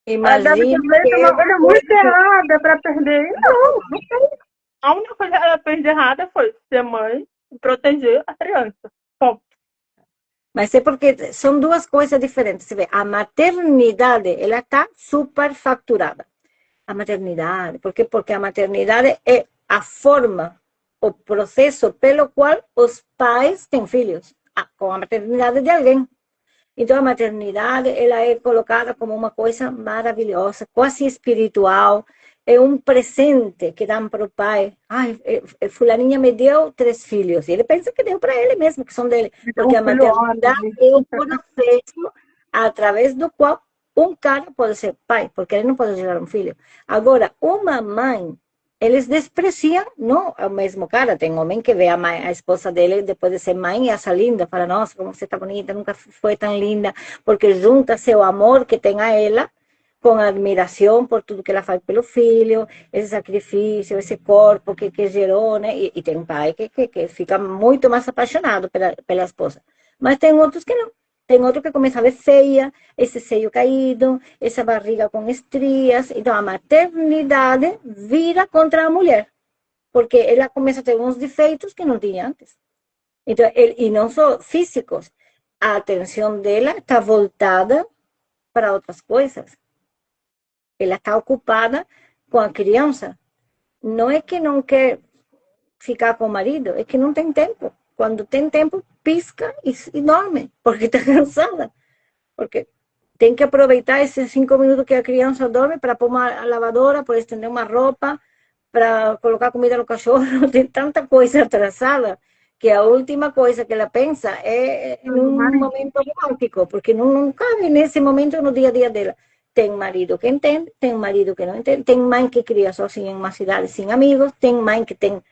Ela deve ter Imagine que feito é uma uma coisa muito coisa que errada para perder. Não, não tem. A única coisa que ela fez de errada foi ser mãe e proteger a criança. Bom, mas é porque são duas coisas diferentes. Você vê, a maternidade, ela está superfaturada. A maternidade, por quê? Porque a maternidade é a forma, o processo pelo qual os pais têm filhos, com a maternidade de alguém. Então, a maternidade, ela é colocada como uma coisa maravilhosa, quase espiritual, é um presente que dão para o pai. Ai, fulaninha me deu 3 filhos. E ele pensa que deu para ele mesmo, que são dele. então Porque um a filho homem. maternidade é o processo através do qual um cara pode ser pai, porque ele não pode gerar um filho. Agora, uma mãe, eles despreciam, não é o mesmo cara. Tem homem que vê a esposa dele depois de ser mãe e acha linda, fala, nossa, como você está bonita, nunca foi tão linda, porque junta seu amor que tem a ela com a admiração por tudo que ela faz pelo filho, esse sacrifício, esse corpo que gerou, né? E tem pai que fica muito mais apaixonado pela esposa. Mas tem outros que não. Tem outro que começa a ver feia, esse seio caído, essa barriga com estrias. Então, a maternidade vira contra a mulher, porque ela começa a ter uns defeitos que não tinha antes. Então, e não só físicos, a atenção dela está voltada para outras coisas. Ela está ocupada com a criança. Não é que não quer ficar com o marido, é que não tem tempo. Quando tem tempo, pisca e dorme, porque está cansada. Porque tem que aproveitar esses 5 minutos que a criança dorme para pôr uma lavadora, para estender uma roupa, para colocar comida no cachorro. Tem tanta coisa atrasada que a última coisa que ela pensa é num momento romântico, porque não cabe nesse momento no dia a dia dela. Tem marido que entende, tem marido que não entende, tem mãe que cria sozinha em uma cidade sem amigos, tem mãe que tem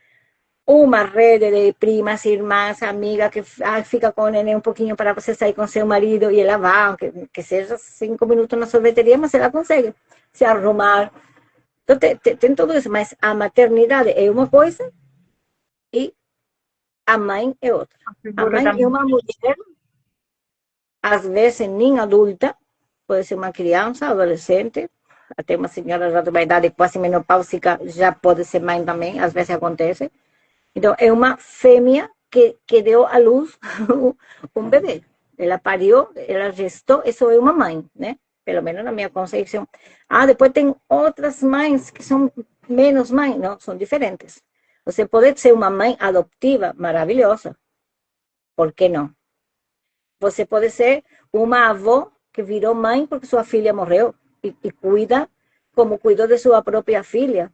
uma rede de primas, irmãs, amigas que fica com o neném um pouquinho para você sair com seu marido e ela vai, que seja 5 minutos na sorveteria, mas ela consegue se arrumar. Então tem tudo isso, mas a maternidade é uma coisa e a mãe é outra. A A figura mãe da é mãe. uma mulher, às vezes nem adulta, pode ser uma criança, adolescente, até uma senhora já de uma idade quase menopáusica já pode ser mãe também, às vezes acontece. Então, é uma fêmea que deu à luz um bebê. Ela pariu, ela gestou, isso é uma mãe, né? Pelo menos na minha concepção. Ah, depois tem outras mães que são menos mães, não, são diferentes. Você pode ser uma mãe adotiva maravilhosa, por que não? Você pode ser uma avó que virou mãe porque sua filha morreu e cuida como cuidou de sua própria filha.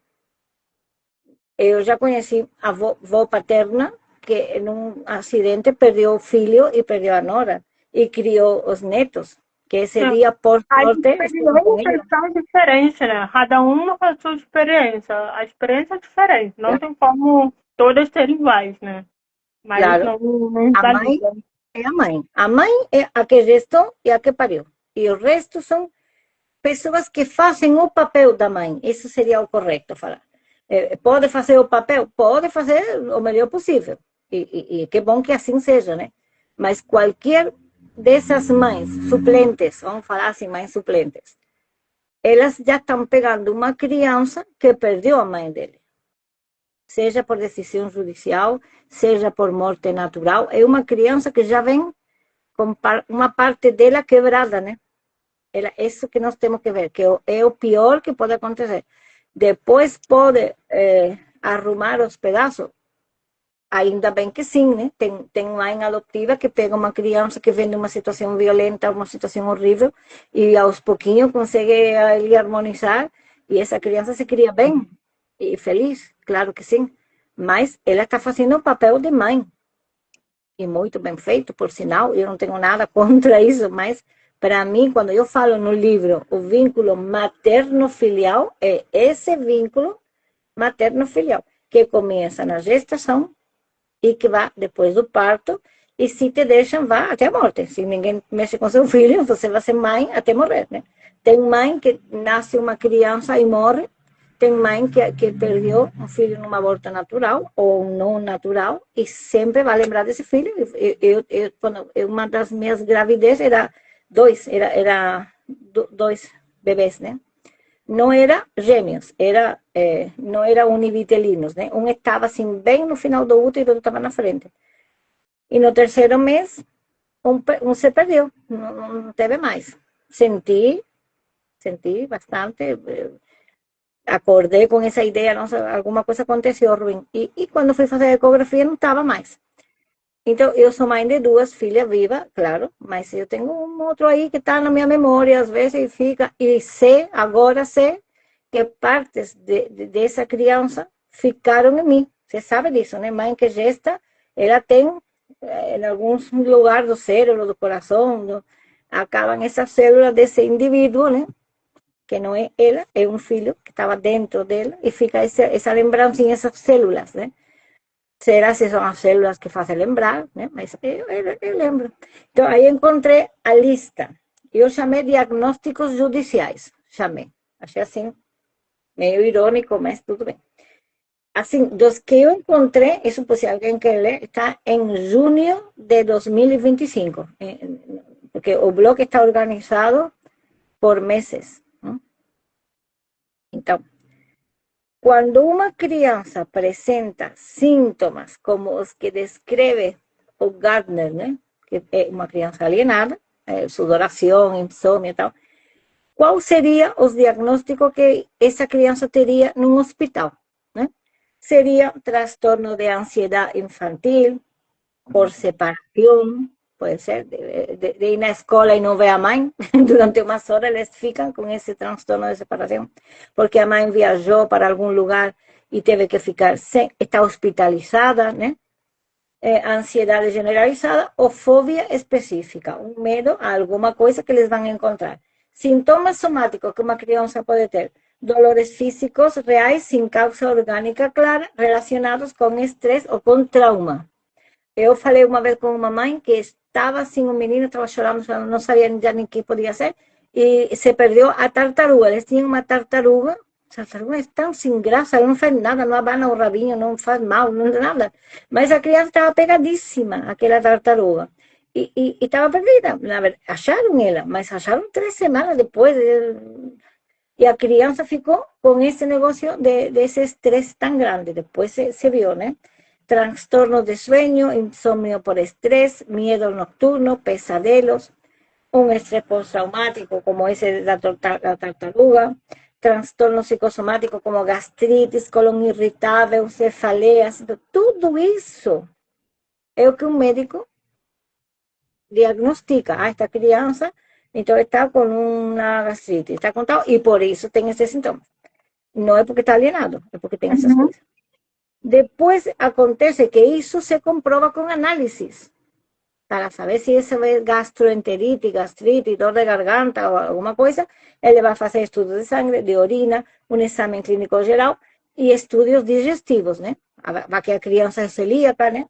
Eu já conheci a avó paterna que num acidente perdeu o filho e perdeu a nora e criou os netos, que esse É. dia, por As sorte, estavam com ela. experiências são diferentes, né? Cada uma com a sua experiência. A experiência é diferente. Não tem como todas serem iguais, né? Mas Claro, não a mãe invalida. é a mãe. A mãe é a que gestou e a que pariu. E o resto são pessoas que fazem o papel da mãe. Isso seria o correto falar. Pode fazer o papel? Pode fazer o melhor possível. E que bom que assim seja, né? Mas qualquer dessas mães suplentes, vamos falar assim, mães suplentes, elas já estão pegando uma criança que perdeu a mãe dele. Seja por decisão judicial, seja por morte natural. É uma criança que já vem com uma parte dela quebrada, né? Isso que nós temos que ver, que é o pior que pode acontecer. Depois pode arrumar os pedaços. Ainda bem que sim, né? Tem mãe adotiva que pega uma criança que vem de uma situação violenta, uma situação horrível, e aos pouquinhos consegue ali harmonizar, e essa criança se cria bem e feliz, claro que sim. Mas ela está fazendo o papel de mãe. e muito bem feito, por sinal, eu não tenho nada contra isso, mas para mim, quando eu falo no livro, o vínculo materno-filial é esse vínculo materno-filial, que começa na gestação e que vai depois do parto, e se te deixam, vá até a morte. Se ninguém mexe com seu filho, você vai ser mãe até morrer, né? Tem mãe que nasce uma criança e morre, tem mãe que perdeu um filho num aborto natural ou não natural e sempre vai lembrar desse filho. Uma das minhas gravidezes era dois bebês, né? Não era gêmeos, não era univitelinos, né? Um estava assim bem no final do útero e o outro estava na frente. E no terceiro mês, um se perdeu, não teve mais. Senti bastante, acordei com essa ideia, nossa, alguma coisa aconteceu ruim. E quando fui fazer a ecografia, não estava mais. Então, eu sou mãe de duas filhas vivas, claro, mas eu tenho um outro aí que está na minha memória, às vezes fica, e agora sei, que partes dessa criança ficaram em mim. Você sabe disso, né? Mãe que gesta, ela tem, em alguns lugares do cérebro, do coração, acabam essas células desse indivíduo, né? Que não é ela, é um filho que estava dentro dela, e fica essa lembrança em essas células, né? Será se são as células que fazem lembrar, né? Mas eu lembro. Então, aí encontrei a lista. Eu chamei diagnósticos judiciais. Chamei. Achei assim, meio irônico, mas tudo bem. Assim, dos que eu encontrei, isso por se alguém quer ler, está em junho de 2025. Porque o blog está organizado por meses. Né? Então, quando uma criança apresenta sintomas como os que descreve o Gardner, né? Que é uma criança alienada, sudoração, insônia e tal, qual seria os diagnósticos que essa criança teria num hospital? Né? Seria transtorno de ansiedade infantil, por separação, pode ser, de ir na escola e não ver a mãe, durante umas horas eles ficam com esse transtorno de separação, porque a mãe viajou para algum lugar e teve que ficar está hospitalizada, né? Ansiedade generalizada ou fobia específica, um medo a alguma coisa que eles vão encontrar. Sintomas somáticos que uma criança pode ter, dolores físicos reais sem causa orgânica clara, relacionados com estresse ou com trauma. Eu falei uma vez com uma mãe que estava assim, um menino estava chorando, não sabia já nem o que podia ser, e se perdeu a tartaruga. Eles tinham uma tartaruga, a tartaruga é tão sem graça, não faz nada, não abana o rabinho, não faz mal, não nada. Mas a criança estava pegadíssima, aquela tartaruga. E estava perdida. Na verdade, acharam ela, mas acharam 3 semanas depois. E a criança ficou com esse negócio desse estresse tão grande. Depois se viu, né? Trastorno de sueño, insomnio por estrés, miedo nocturno, pesadelos, un estrés postraumático como ese de la tartaruga, trastorno psicosomático como gastritis, colon irritável, cefaleas, tudo isso é o que um médico diagnostica. Esta criança, então está com uma gastrite, está com tal, e por isso tem esses sintomas. Não é porque está alienado, é porque tem essas coisas. Depois acontece que isso se comprova com análises, para saber se isso é gastroenterite, gastrite, dor de garganta ou alguma coisa. Ele vai fazer estudos de sangue, de urina, um exame clínico geral e estudos digestivos, né? Vai que a criança é celíaca, né?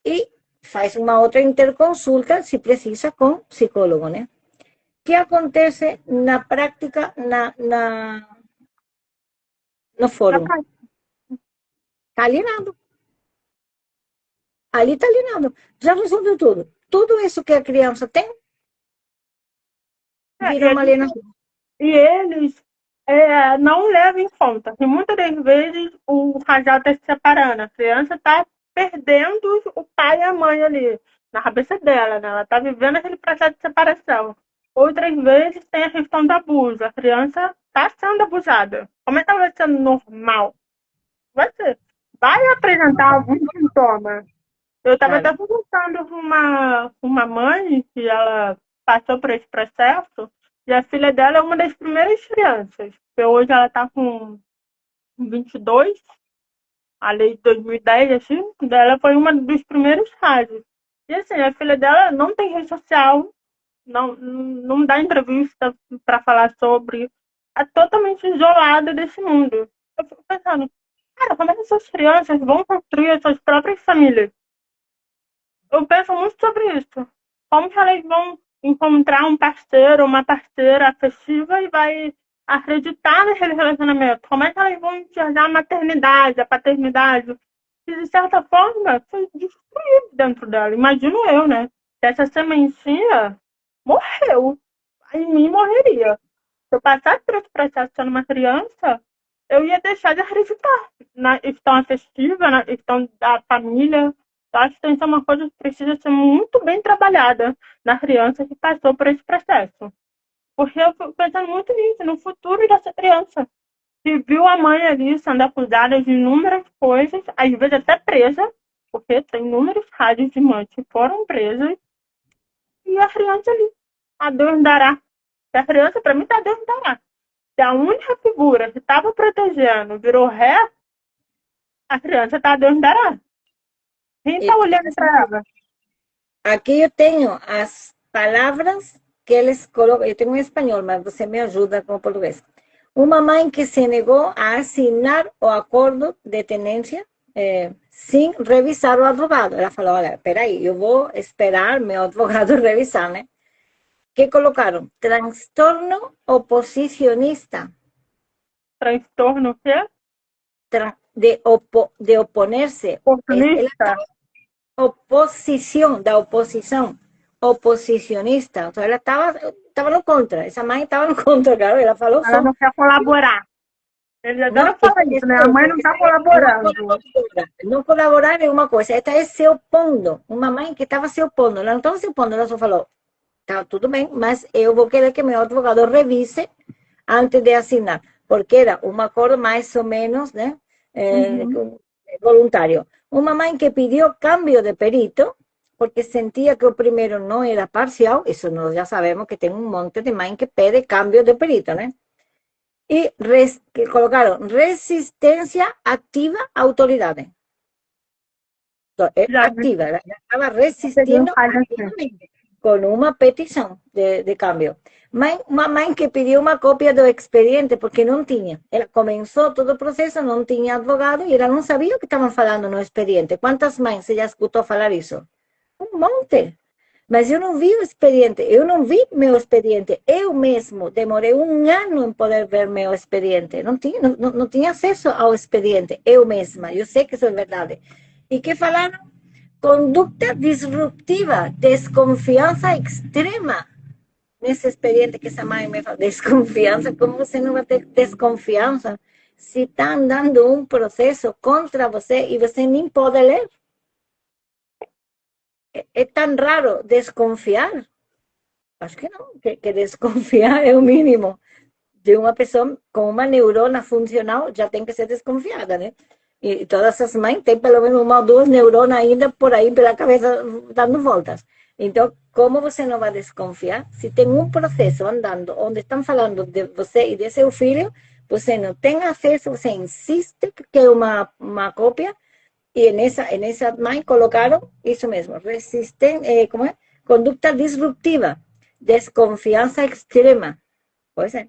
E faz uma outra interconsulta, se precisa, com psicólogo, né? O que acontece na prática, no fórum? Está alienado. Ali está alienado. Já resolveu tudo. Tudo isso que a criança tem vira uma alienação. E eles não levam em conta. E muitas das vezes o casal está se separando. A criança está perdendo o pai e a mãe ali na cabeça dela, né? Ela está vivendo aquele processo de separação. Outras vezes tem a questão do abuso. A criança está sendo abusada. Como é que ela vai ser normal? Vai ser. Vai apresentar algum sintoma. Eu estava até conversando com uma mãe que ela passou por esse processo e a filha dela é uma das primeiras crianças. Porque hoje ela está com 22, a lei de 2010, assim, dela foi uma dos primeiros casos. E assim, a filha dela não tem rede social, não dá entrevista para falar sobre, é totalmente isolada desse mundo. Eu fico pensando, cara, como é que essas crianças vão construir as suas próprias famílias? Eu penso muito sobre isso. Como que elas vão encontrar um parceiro, uma parceira afetiva e vai acreditar naquele relacionamento? Como é que elas vão enxergar a maternidade, a paternidade? Que, de certa forma, foi destruído dentro dela. Imagino eu, né? Se essa sementinha morreu, em mim morreria. Se eu passasse por esse processo sendo uma criança, eu ia deixar de acreditar na questão afetiva, na questão da família. Eu acho que isso é uma coisa que precisa ser muito bem trabalhada na criança que passou por esse processo. Porque eu fico pensando muito nisso, no futuro dessa criança, que viu a mãe ali sendo acusada de inúmeras coisas, às vezes até presa, porque tem inúmeros casos de mães que foram presas, e a criança ali, a Deus dará. E a criança, para mim, está a Deus dará. Se a única figura que estava protegendo virou ré, a criança está a Deus dará. Quem está olhando para ela? Aqui eu tenho as palavras que eles colocam. Eu tenho em espanhol, mas você me ajuda com o português. Uma mãe que se negou a assinar o acordo de tenência sem revisar o advogado. Ela falou, olha, peraí, eu vou esperar meu advogado revisar, né? Que colocaram? Transtorno oposicionista. Transtorno o quê? De oponerse. Ela Oportunista? oposição, da oposição, oposicionista. Então, ela estava no contra. Essa mãe estava no contra, claro. Ela falou Ela só. não quer colaborar. Eles Não, adoram falar isso, né? A mãe não está colaborando. não colaborar é uma coisa. Ela está se opondo. Uma mãe que estava se opondo. Ela não estava se opondo, ela só falou: tá tudo bem, mas eu vou querer que meu advogado revise antes de assinar. Porque era um acordo mais ou menos, né? Voluntario. Uma mãe que pidió cambio de perito porque sentía que o primeiro não era parcial, isso nós já sabemos que tem um monte de mãe que pede cambio de perito, né? E que colocaram resistência ativa à autoridade. Então, é Já vi ativa, ela estava peguei um resistindo caso assim. ativamente com uma petição de cambio. Uma mãe que pediu uma cópia do expediente porque não tinha. Ela começou todo o processo, não tinha advogado e ela não sabia o que estavam falando no expediente. Quantas mães você já escutou falar isso? Um monte. Mas eu não vi o expediente, eu não vi meu expediente. Eu mesmo demorei um ano em poder ver meu expediente. Não tinha acesso ao expediente, eu mesma. Eu sei que isso é verdade. E que falaram? Conduta disruptiva, desconfiança extrema. Nesse expediente que essa mãe me fala, desconfiança, como você não vai ter desconfiança se está andando um processo contra você e você nem pode ler? É tão raro desconfiar? Acho que não, que desconfiar é o mínimo. De uma pessoa com uma neurona funcional já tem que ser desconfiada, né? E todas as mães têm pelo menos uma ou duas neuronas ainda por aí pela cabeça dando voltas. Então, como você não vai desconfiar? Se tem um processo andando onde estão falando de você e de seu filho, você não tem acesso, você insiste que quer uma cópia, e nessa mãe colocaram isso mesmo, como é? Conduta disruptiva, desconfiança extrema. Pois é.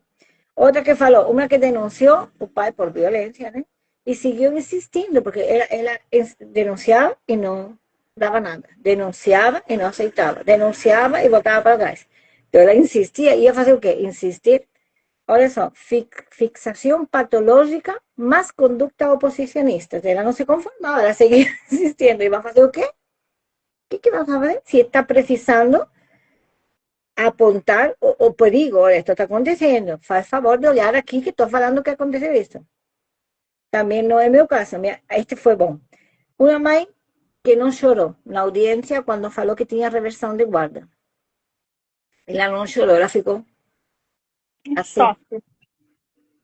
Outra que falou, uma que denunciou o pai por violência, né? E seguiu insistindo, porque ela denunciava e não dava nada. Denunciava e não aceitava. Denunciava e voltava para trás. Então ela insistia, ia fazer o quê? Insistir. Olha só, fixação patológica mais conduta oposicionista. Ela não se conformava, ela seguia insistindo. E vai fazer o quê? O que vai fazer? Se está precisando apontar o perigo, olha, esto está acontecendo, faz favor de olhar aqui que estou falando que aconteceu isso. Também não é meu caso, este foi bom. Uma mãe que não chorou na audiência quando falou que tinha reversão de guarda. Ela não chorou, ela ficou assim,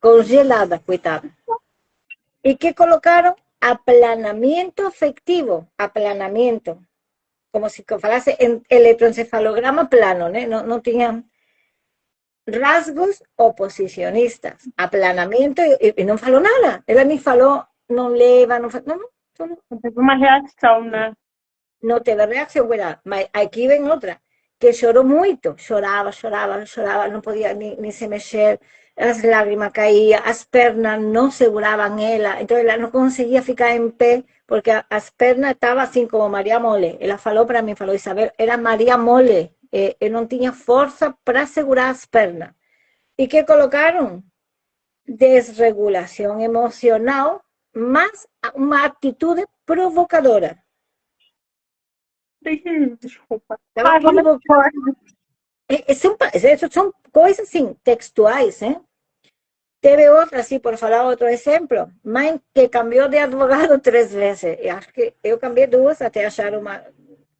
congelada, coitada. E que colocaram aplanamento afectivo, aplanamento, como se falasse em eletroencefalograma plano, né? Não tinha rasgos oposicionistas, aplanamento, e não falou nada. Ela nem falou, não leva, não falou, não, Teve uma reação, né? no teve reacción, ¿verdad? Aquí ven otra, que lloró mucho, lloraba, no podía ni se mexer, las lágrimas caían, las pernas no seguraban ella, entonces ella no conseguía ficar en pie, porque las pernas estaban así como María Mole, ella falou para mí, falou Isabel, era María Mole, no tenía fuerza para asegurar las pernas. ¿Y qué colocaron? Desregulación emocional más uma atitude provocadora. Desculpa. Estava Página provocando. São coisas assim, textuais, né? Teve outra, assim, por falar outro exemplo, mãe que cambiou de advogado 3 vezes. Eu acho que eu cambiei 2 até achar uma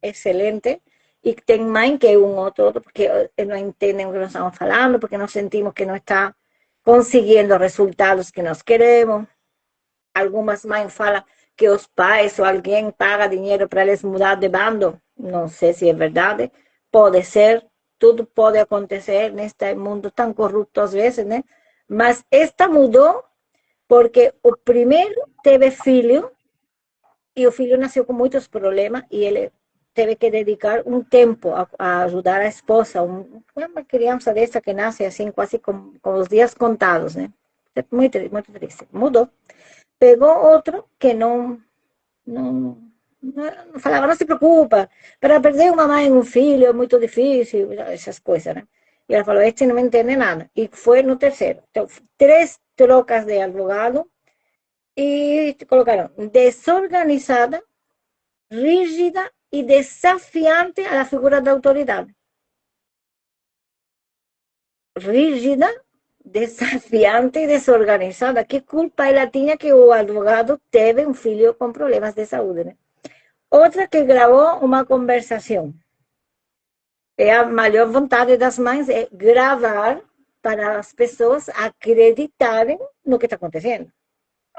excelente. E tem mãe que é um ou outro, porque não entendem o que nós estamos falando, porque nós sentimos que não está conseguindo resultados que nós queremos. Algumas mães falam que os pais ou alguém paga dinheiro para eles mudar de bando. Não sei se é verdade. Pode ser, tudo pode acontecer neste mundo tão corrupto às vezes, né? Mas esta mudou porque o primeiro teve filho e o filho nasceu com muitos problemas e ele teve que dedicar um tempo a ajudar a esposa, uma criança dessa que nasce assim, quase com os dias contados, né? Muito, muito triste. Mudou. Pegou outro que não falava, não se preocupa, para perder uma mãe e um filho é muito difícil, essas coisas, né? E ela falou, este não me entende nada. E foi no terceiro. Então, 3 trocas de advogado e colocaram desorganizada, rígida e desafiante a la figura da autoridade. Rígida, desafiante e desorganizada. Que culpa ela tinha que o advogado teve um filho com problemas de saúde, né? Outra que gravou uma conversação. A maior vontade das mães é gravar para as pessoas acreditarem no que está acontecendo.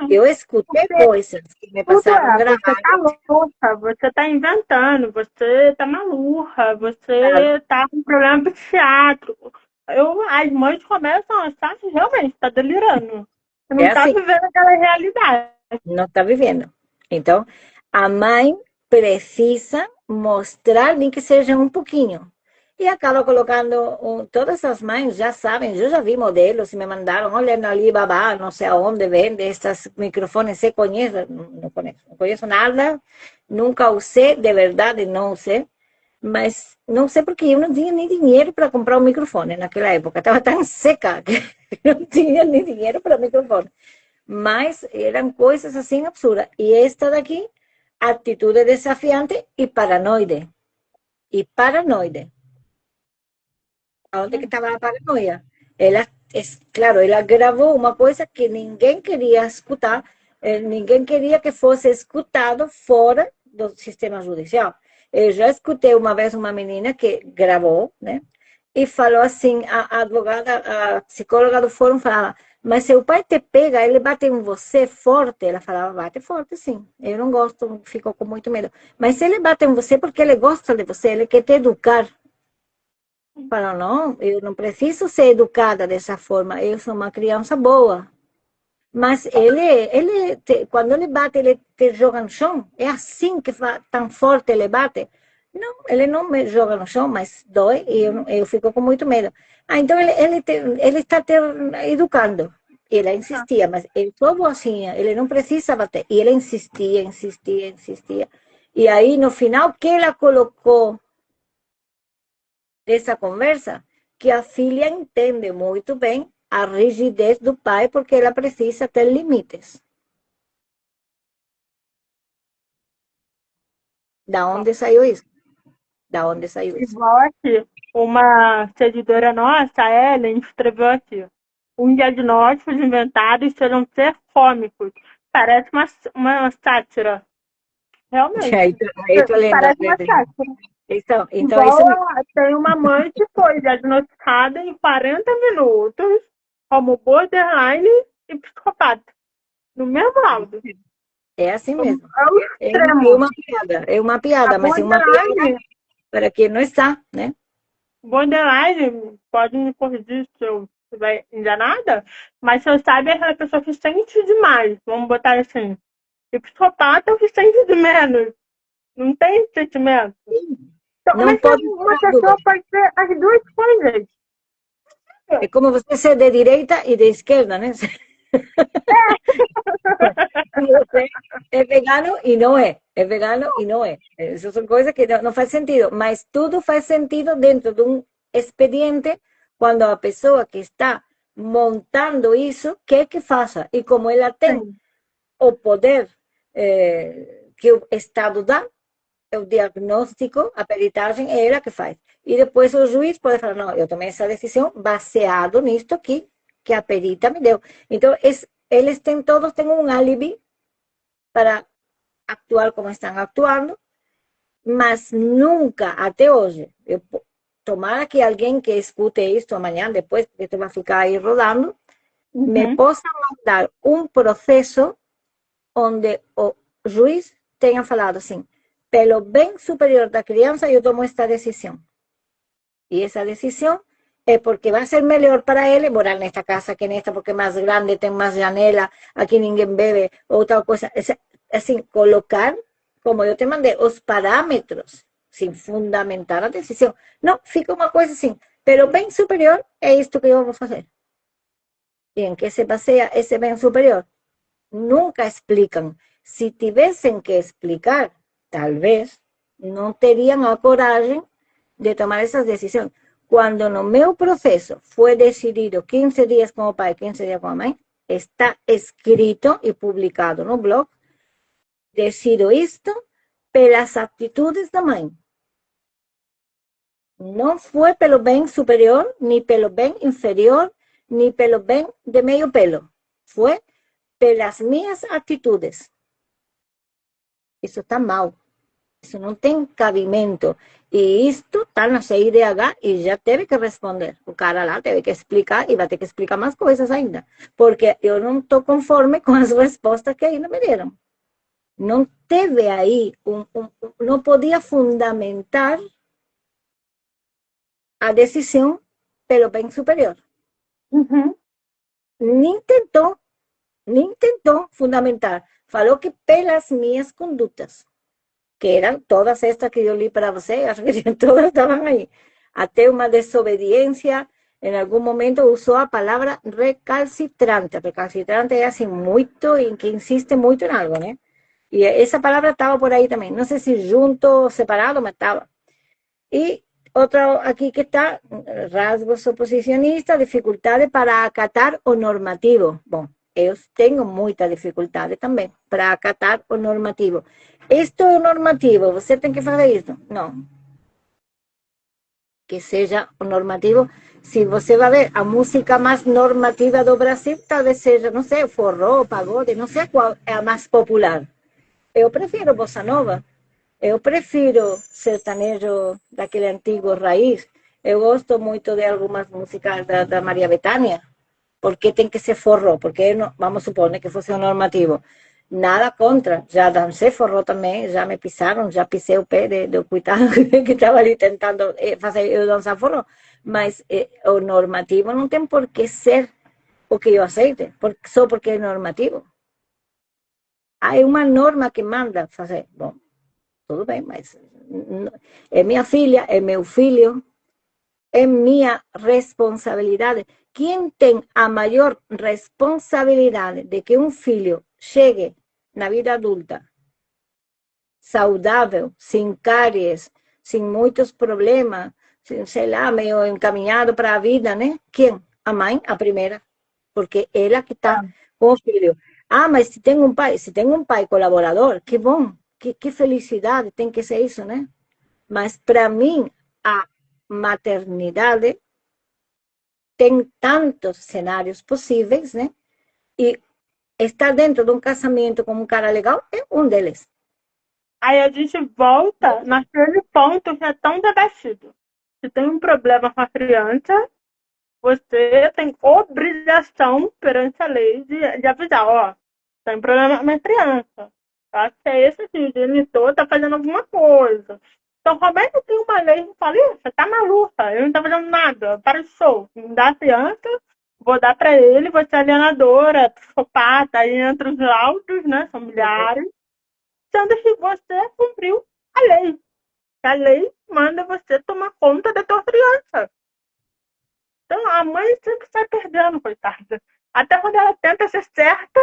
Eu escutei coisas que me passaram Você gravadas. tá louca, você tá inventando, você tá maluca, você tá com problema psiquiátrico. As mães começam a achar que realmente tá delirando. Você não É tá assim, vivendo aquela realidade. não está vivendo. Então, a mãe precisa mostrar, nem que seja um pouquinho. E acaba colocando, todas as mães já sabem, eu já vi modelos e me mandaram, olha no Alibaba, não sei aonde vende esses microfones, você conhece? Não conheço nada, nunca usei, de verdade não usei, mas não sei porque eu não tinha nem dinheiro para comprar um microfone naquela época, estava tão seca que não tinha nem dinheiro para microfone. Mas eram coisas assim absurdas. E esta daqui, atitude desafiante e paranoide. E paranoide. Aonde que estava a paranoia? Ela, claro, ela gravou uma coisa que ninguém queria escutar, ninguém queria que fosse escutado fora do sistema judicial. Eu já escutei uma vez uma menina que gravou, né? E falou assim, a advogada, a psicóloga do fórum falava, mas seu pai te pega, ele bate em você forte? Ela falava, bate forte, sim. Eu não gosto, fico com muito medo. Mas ele bate em você porque ele gosta de você, ele quer te educar. Fala, não, eu não preciso ser educada dessa forma, eu sou uma criança boa. Mas quando ele bate, ele te joga no chão. É assim que tão forte ele bate. Não, ele não me joga no chão, mas dói e eu fico com muito medo. Então ele está te educando. E ela insistia, mas ele sou boazinha, ele não precisa bater. E ele insistia. E aí, no final, que ela colocou dessa conversa? Que a filha entende muito bem a rigidez do pai, porque ela precisa ter limites. Da onde saiu isso? Da onde saiu isso? Igual aqui, uma seguidora nossa, a Ellen, escreveu aqui. Um diagnósticos inventados serão ser cômicos. Parece uma sátira. Realmente. Aí tô lendo. Parece uma sátira. Então Igual isso mesmo. tem uma mãe que foi diagnosticada em 40 minutos como borderline e psicopata. No mesmo laudo. É assim mesmo. É o extremo. É uma piada, mas é uma piada para quem não está, né? Borderline, pode me corrigir se eu estiver enganada, mas se eu sabe é aquela pessoa que sente demais, vamos botar assim. E psicopata é o que sente de menos. Não tem sentimento. Então, Não mas pode uma ter pessoa dúvida. pode ser as duas coisas. É como você ser de direita e de esquerda, né? E você é vegano e não é. É vegano e não é. Essas são coisas que não faz sentido. Mas tudo faz sentido dentro de um expediente quando a pessoa que está montando isso quer que faça. E como ela tem Sim. o poder que o Estado dá, o diagnóstico, a peritagem é ela que faz. E depois o juiz pode falar, não, eu tomei essa decisão baseado nisto que a perita me deu. Então, eles todos têm um álibi para actuar como estão actuando, mas nunca, até hoje, tomara que alguém que escute isto amanhã, depois, porque isto vai ficar aí rodando, me Uhum. possa mandar um processo onde o juiz tenha falado assim, pelo bem superior da criança, eu tomo esta decisão. E essa decisão é porque vai ser melhor para ele morar nesta casa que nesta, porque é mais grande, tem mais janela, aqui ninguém bebe, ou tal coisa. Assim, colocar, como eu te mandei, os parâmetros, sem fundamentar a decisão. Não, fica uma coisa assim, pelo bem superior é isto que eu vou fazer. E em que se baseia esse bem superior? Nunca explicam. Se tivessem que explicar, talvez não teriam a coragem de tomar essas decisões. Quando no meu processo foi decidido 15 dias com o pai, 15 dias com a mãe, está escrito e publicado no blog, decido isto pelas atitudes da mãe. Não foi pelo bem superior, nem pelo bem inferior, nem pelo bem de meio pelo. Foi pelas minhas atitudes. Isso está mal. Isso não tem cabimento. E isto está na CIDH e já teve que responder. O cara lá teve que explicar e vai ter que explicar mais coisas ainda. Porque eu não estou conforme com as respostas que ainda me deram. Não teve aí, não podia fundamentar a decisão pelo bem superior. Uhum. Nem tentou, nem tentou fundamentar. Falou que pelas minhas condutas, que eran todas estas que yo li para você, acho que todas estaban ahí. Até uma desobediência, em algum momento usou a palavra recalcitrante. Recalcitrante é assim, muito, em que insiste muito em algo, né? E essa palavra estava por aí também. Não sei se junto ou separado, mas estava. E outro aqui que está, rasgos oposicionistas, dificuldade para acatar o normativo. Bom, eu tenho muita dificuldade também para acatar o normativo. Isto é o normativo, você tem que fazer isso. Não, que seja o normativo. Se você vai ver a música mais normativa do Brasil, talvez seja, não sei, forró, pagode, não sei qual é a mais popular. Eu prefiro bossa nova. Eu prefiro sertanejo daquele antigo raiz. Eu gosto muito de algumas músicas da Maria Bethânia, porque tem que ser forró, porque não, vamos supor que fosse um normativo. Nada contra, já dancei forró também, já me pisaram, já pisei o pé do coitado que estava ali tentando fazer eu dançar forró. Mas o normativo não tem por que ser o que eu aceite, só porque é normativo. Há uma norma que manda fazer. Bom, tudo bem, mas é minha filha, é meu filho, é minha responsabilidade. Quem tem a maior responsabilidade de que um filho chegue na vida adulta saudável, sem cáries, sem muitos problemas, sem, sei lá, meio encaminhado para a vida, né? Quem? A mãe, a primeira, porque ela que está com o filho. Ah, mas se tem um pai colaborador, que bom, que felicidade, tem que ser isso, né? Mas para mim, a maternidade tem tantos cenários possíveis, né? E estar dentro de um casamento com um cara legal é um deles. Aí a gente volta naquele ponto que é tão debatido. Se tem um problema com a criança, você tem obrigação perante a lei de avisar, ó, tem problema com a minha criança. Acho que é esse aqui, o genitor tá fazendo alguma coisa. Então, como é que tem uma lei que fala, você tá maluca, eu não tô fazendo nada, para o show, me dá a criança, vou dar para ele, você é alienadora, psicopata, aí entra os laudos, né, familiares, sendo que você cumpriu. a lei. A lei manda você tomar conta da tua criança. Então a mãe sempre sai perdendo, coitada. Até quando ela tenta ser certa,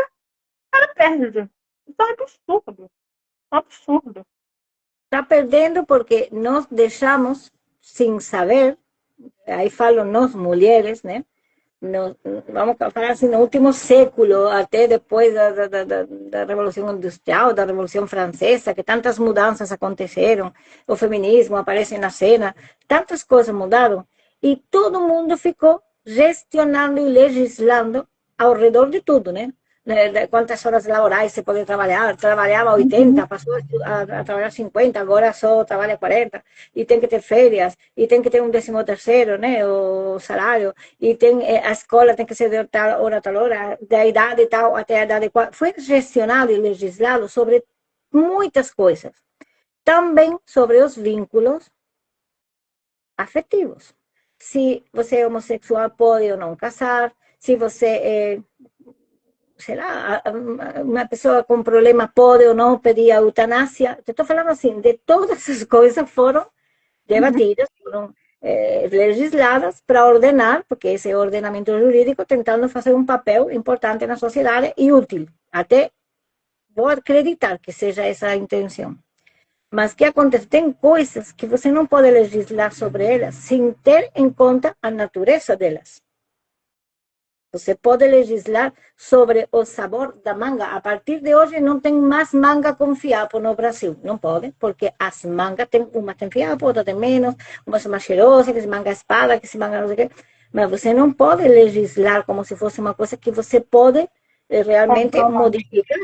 ela perde. Isso é um absurdo. Um absurdo. Está perdendo porque nós deixamos sem saber, aí falo nós mulheres, né? No, vamos falar assim, no último século, até depois da Revolução Industrial, da Revolução Francesa, que tantas mudanças aconteceram, o feminismo aparece na cena, tantas coisas mudaram, e todo mundo ficou gestionando e legislando ao redor de tudo, né? De quantas horas laborais você pode trabalhar, trabalhava 80, passou a trabalhar 50, agora só trabalha 40, e tem que ter férias, e tem que ter um 13º, né, o salário, e tem, a escola tem que ser de tal hora a tal hora, da idade tal até a idade qual. Foi gestionado e legislado sobre muitas coisas. Também sobre os vínculos afetivos. Se você é homossexual, pode ou não casar. Se você é, sei lá, uma pessoa com problema pode ou não pedir a eutanásia. Estou falando assim, de todas as coisas foram debatidas, foram legisladas para ordenar, porque esse é o ordenamento jurídico, tentando fazer um papel importante na sociedade e útil. Até vou acreditar que seja essa a intenção. Mas o que acontece? Tem coisas que você não pode legislar sobre elas sem ter em conta a natureza delas. Você pode legislar sobre o sabor da manga. A partir de hoje não tem mais manga com fiapo no Brasil. Não pode, porque as mangas, umas tem fiapo, outras tem menos, umas são mais cheirosas, que se manga espada, que se manga não sei o quê. Mas você não pode legislar como se fosse uma coisa que você pode realmente modificar.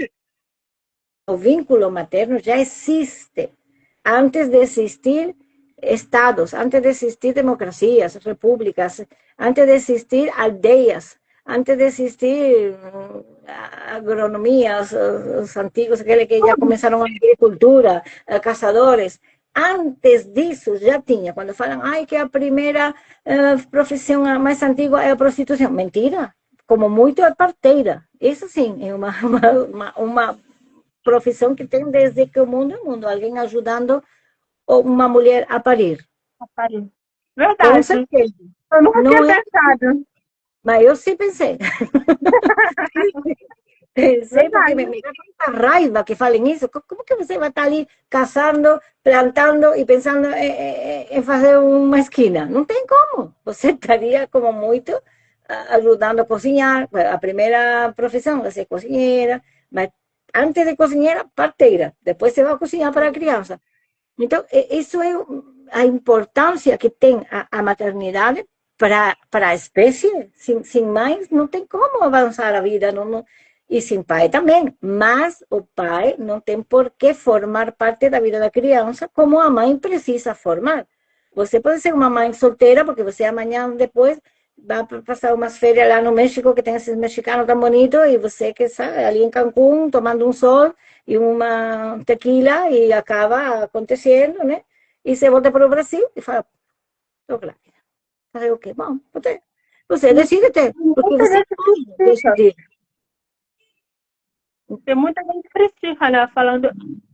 O vínculo materno já existe. Antes de existir estados, antes de existir democracias, repúblicas, antes de existir aldeias, antes de existir agronomia, os antigos, aqueles que já começaram a agricultura, caçadores, antes disso já tinha, quando falam, ai, que a primeira profissão mais antiga é a prostituição. Mentira, como muito é parteira. Isso sim, é uma profissão que tem desde que o mundo é mundo, alguém ajudando uma mulher a parir. Verdade. Com certeza. Eu nunca não tinha é, pensado. mas eu sim pensei. Pensei porque me dá tanta raiva que falem isso. Como que você vai estar ali caçando, plantando e pensando em fazer uma esquina? Não tem como. Você estaria como muito ajudando a cozinhar. A primeira profissão vai ser cozinheira, mas antes de cozinheira, parteira. Depois você vai cozinhar para a criança. Então, isso é a importância que tem a maternidade para a espécie. Sem mães, não tem como avançar a vida. E sem pai também. Mas o pai não tem por que formar parte da vida da criança como a mãe precisa formar. Você pode ser uma mãe solteira, porque você amanhã, depois, vai passar umas férias lá no México, que tem esses mexicanos tão bonitos, e você que sabe, ali em Cancún, tomando um sol e uma tequila, e acaba acontecendo, né? E você volta para o Brasil e fala, estou grávida. Fazer o quê? Bom, você decide ter, porque você pode decidir. Tem muita gente que critica, né? Falando,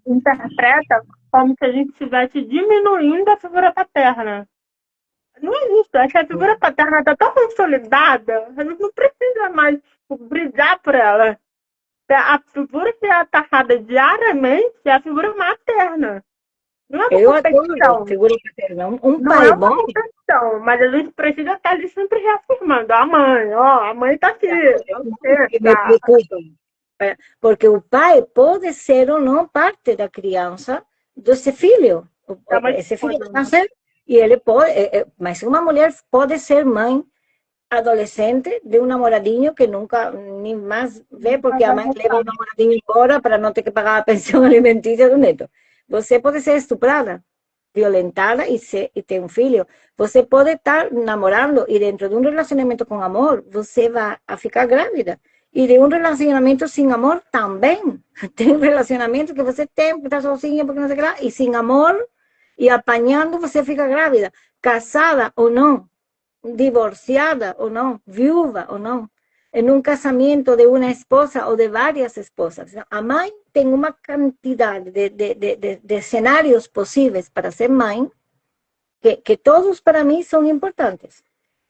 interpreta como se a gente estivesse diminuindo a figura paterna. Não é isso. Acho que a figura paterna está tão consolidada, a gente não precisa mais brigar por ela. A figura que é atacada diariamente é a figura materna. Não é uma Eu competição. adoro figura paterna. Um Não pai é uma bom. competição, mas a gente precisa estar ali sempre reafirmando. A mãe, ó, a mãe está aqui. Que me preocupa. Porque o pai pode ser ou não parte da criança desse filho. Esse filho vai nascer e ele pode, mas uma mulher pode ser mãe adolescente de um namoradinho que nunca nem mais vê, porque a mãe leva o namoradinho embora para não ter que pagar a pensão alimentícia do neto. Você pode ser estuprada, violentada e ter um filho. Você pode estar namorando e dentro de um relacionamento com amor, você vai a ficar grávida. E de um relacionamento sem amor também. Tem relacionamento que você tem, porque está sozinha, porque não sei o que lá, e sem amor, e apanhando, você fica grávida. Casada ou não, divorciada ou não, viúva ou não. en un casamiento de una esposa o de varias esposas. A mãe tem uma quantidade de cenários possíveis para ser mãe, que todos para mim são importantes.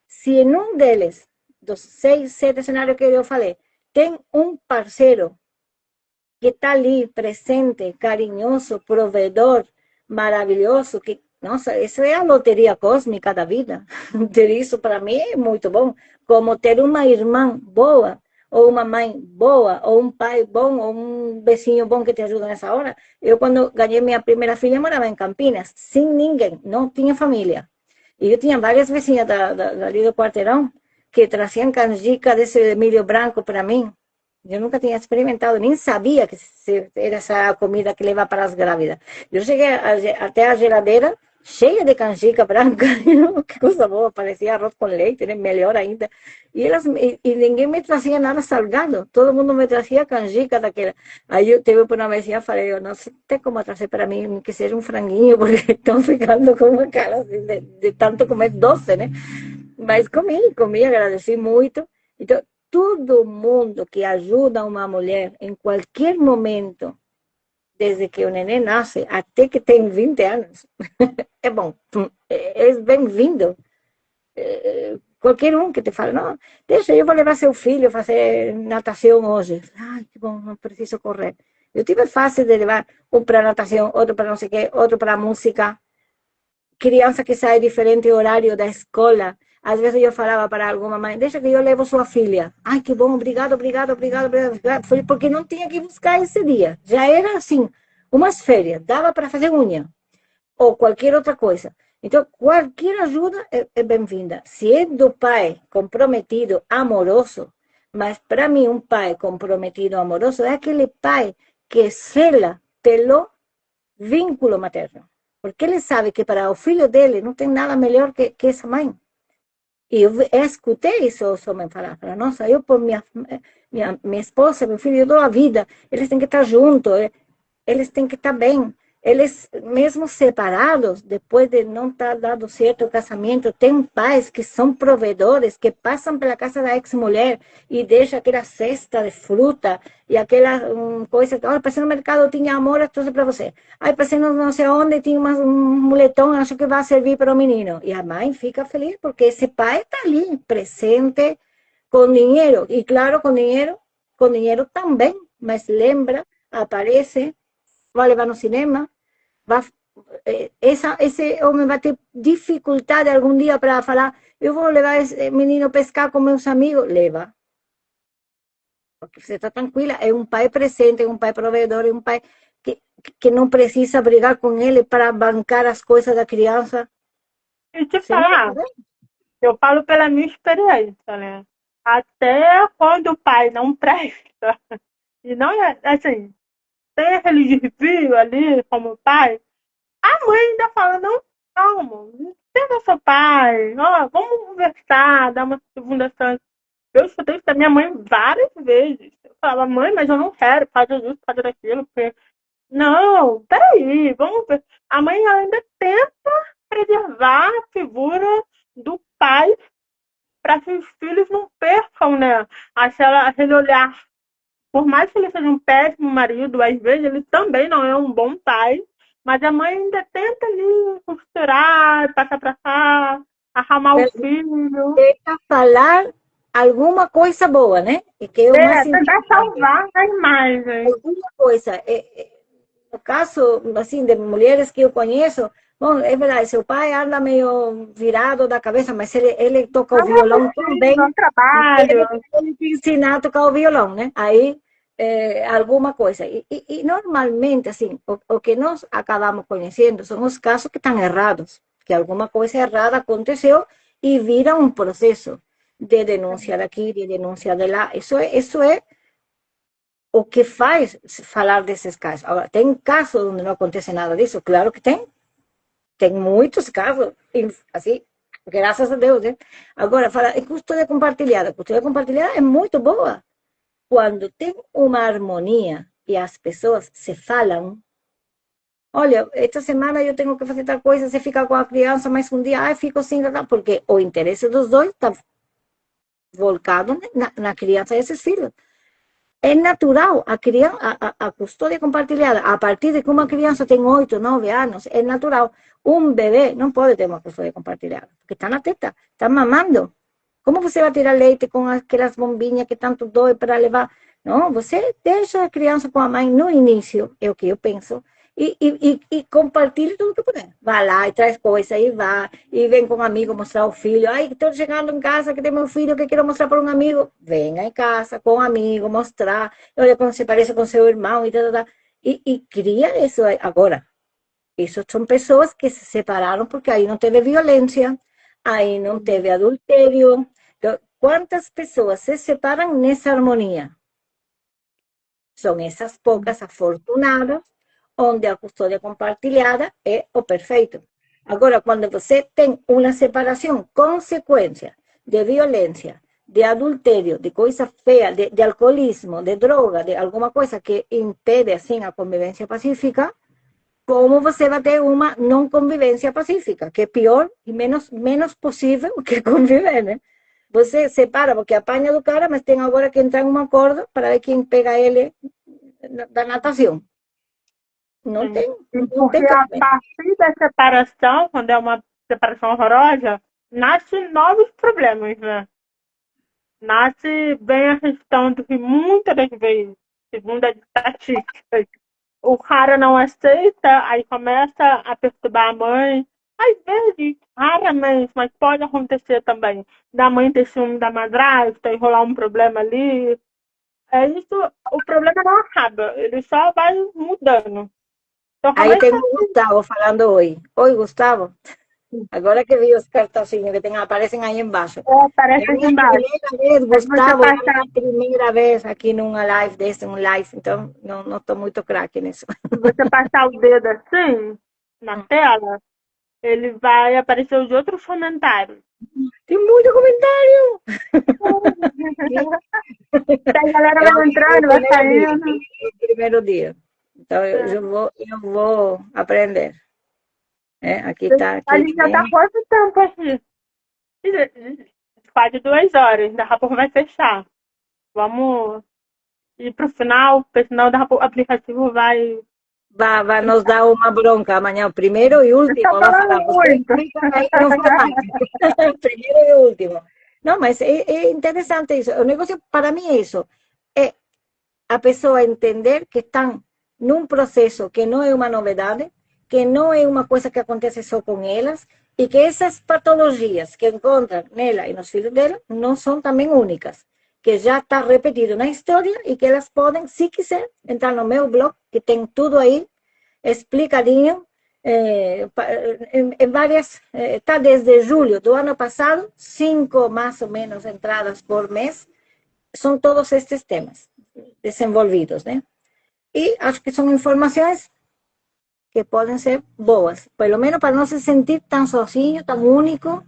Se em um deles, dos 6, 7 cenários que eu falei, tem um parceiro que está ali presente, carinhoso, provedor, maravilhoso, que, nossa, isso é a loteria cósmica da vida. Ter isso para mim é muito bom. Como ter uma irmã boa, ou uma mãe boa, ou um pai bom, ou um vizinho bom que te ajuda nessa hora. Eu, quando ganhei minha primeira filha, morava em Campinas, sem ninguém, não tinha família. E eu tinha várias vizinhas dali do quarteirão que traziam canjica desse milho branco para mim. Eu nunca tinha experimentado, nem sabia que era essa comida que leva para as grávidas. Eu cheguei até a geladeira cheia de canjica branca, que coisa boa, parecia arroz com leite, né? Melhor ainda. E ninguém me trazia nada salgado, todo mundo me trazia canjica daquela. Aí eu teve uma vez e falei, eu não sei como trazer para mim, que seja um franguinho, porque estão ficando com uma cara assim, de tanto comer doce, né? Mas comi, agradeci muito. Então, todo mundo que ajuda uma mulher em qualquer momento, desde que o neném nasce até que tem 20 anos, é bom, é bem-vindo. Qualquer um que te fala, não, deixa, eu vou levar seu filho a fazer natação hoje. Ai, que bom, não preciso correr. Eu tive fase de levar um para natação, outro para não sei o quê, outro para música. Criança que sai diferente horário da escola. Às vezes eu falava para alguma mãe, deixa que eu levo sua filha. Ai, que bom, obrigado. Foi porque não tinha que buscar esse dia. Já era assim, umas férias, dava para fazer unha, ou qualquer outra coisa. Então, qualquer ajuda é bem-vinda. Se é do pai comprometido, amoroso, mas para mim um pai comprometido, amoroso, é aquele pai que zela pelo vínculo materno. Porque ele sabe que para o filho dele não tem nada melhor que essa mãe. E eu escutei isso os homens falar, nossa, eu por minha esposa, meu filho, eu dou a vida, eles têm que estar juntos, eles têm que estar bem. Eles, mesmo separados, depois de não estar dado certo o casamento, tem pais que são provedores, que passam pela casa da ex-mulher e deixam aquela cesta de fruta e aquela coisa. Olha, passei no mercado, tinha amor, trouxe para você. Aí passei não sei onde, tinha um moletom, acho que vai servir para o menino. E a mãe fica feliz, porque esse pai está ali, presente, com dinheiro. E claro, com dinheiro também, mas lembra, aparece, vai levar no cinema, esse homem vai ter dificuldade algum dia para falar, eu vou levar esse menino pescar com meus amigos, leva. Porque você está tranquila, é um pai presente, é um pai provedor, é um pai que não precisa brigar com ele para bancar as coisas da criança. E te falar, eu falo pela minha experiência, né? Até quando o pai não presta, e não é assim, tem aquele desvio ali como pai, a mãe ainda fala, não, calma, entenda seu pai, ó, vamos conversar, dar uma segunda chance. Eu escutei isso da minha mãe várias vezes. Eu falava, mãe, mas eu não quero, fazer isso, fazer aquilo, porque... Não, peraí, vamos ver. A mãe ainda tenta preservar a figura do pai para que os filhos não percam, né? Aquele olhar. Por mais que ele seja um péssimo marido, às vezes ele também não é um bom pai, mas a mãe ainda tenta ali costurar, passar para cá, arrumar o filho. Tenta falar alguma coisa boa, né? E que é o mais Tentar salvar a imagem. Alguma coisa. No caso, assim, de mulheres que eu conheço, bom, é verdade, seu pai anda meio virado da cabeça, mas ele toca o violão tão bem. Trabalho. Ele te ensina a tocar o violão, né? Aí, alguma coisa. E normalmente, assim, o que nós acabamos conhecendo são os casos que estão errados, que alguma coisa errada aconteceu e vira um processo de denúncia daqui, de denúncia de lá. Isso é o que faz falar desses casos. Agora, tem casos onde não acontece nada disso? Claro que tem. Tem muitos casos, assim, graças a Deus, né? Agora, fala, custódia compartilhada. Custódia compartilhada é muito boa. Quando tem uma harmonia e as pessoas se falam, olha, esta semana eu tenho que fazer tal coisa, você fica com a criança, mas um dia, fico sem, porque o interesse dos dois está volcado na criança e esses filhos. É natural, a custódia compartilhada, a partir de que uma criança tem 8, 9 anos, é natural. Um bebê não pode ter uma custódia compartilhada, porque está na teta, está mamando. Como você vai tirar leite com aquelas bombinhas que tanto dói para levar? Não, você deixa a criança com a mãe no início, é o que eu penso, e compartilhe tudo que puder. Vai lá e traz coisa, e vai, e vem com um amigo mostrar o filho. Ai, estou chegando em casa que tem meu filho que quero mostrar para um amigo. Venha em casa com um amigo, mostrar. Olha como se parece com seu irmão e tal. E cria isso aí. Agora, isso são pessoas que se separaram porque aí não teve violência, aí não teve adultério. Então, quantas pessoas se separam nessa harmonia? São essas poucas afortunadas onde a custódia compartilhada é o perfeito. Agora, quando você tem uma separação, consequência de violência, de adultério, de coisa feia, de alcoolismo, de droga, de alguma coisa que impede assim a convivência pacífica, como você vai ter uma não convivência pacífica, que é pior e menos possível que conviver, né? Você separa porque apanha do cara, mas tem agora que entrar em um acordo para ver quem pega ele da natação. Não Sim. tem, não Porque tem a cabimento. partir da separação, quando é uma separação horrorosa, nasce novos problemas, né? Nasce bem a questão de que muitas das vezes, segundo as estatísticas, o cara não aceita, aí começa a perturbar a mãe. Às vezes, raramente, mas pode acontecer também, da mãe ter ciúme da madrasta e rolar um problema ali. É isso, o problema não acaba, ele só vai mudando. Então Aí começa tem o Gustavo falando oi. Oi, Gustavo. Agora que vi os cartazinhos que tem, aparecem aí embaixo. É parece a aqui minha embaixo. primeira vez, Aí você Gustavo, é a passar, minha primeira vez aqui numa live desse, um live, então não estou muito craque nisso. se você passar o dedo assim na tela, ele vai aparecer os outros comentários. Tem muito comentário. A galera É vai o entrando, vai primeiro dia, saindo. é o primeiro dia. Então eu vou aprender. É, A aqui gente já tá tem. quanto tempo aqui? Quase 2 horas. Daqui a pouco vai fechar. Vamos ir pro final, porque senão daqui a pouco o aplicativo vai. Vai nos dar uma bronca amanhã, o primeiro e Você tá último, vai falando falar, você muito. explica aí no formato, primeiro e último. Não, mas é interessante isso. O negócio, para mim, é isso. É a pessoa entender que estão num processo que não é uma novidade, que não é uma coisa que acontece só com elas, e que essas patologias que encontram nela e nos filhos dela não são também únicas, que já está repetido na história e que elas podem, se quiser, entrar no meu blog, que tem tudo aí, explicadinho, em várias, está desde julho do ano passado, 5 mais ou menos entradas por mês, são todos estes temas desenvolvidos, né? E acho que são informações que podem ser boas, pelo menos para não se sentir tão sozinho, tão único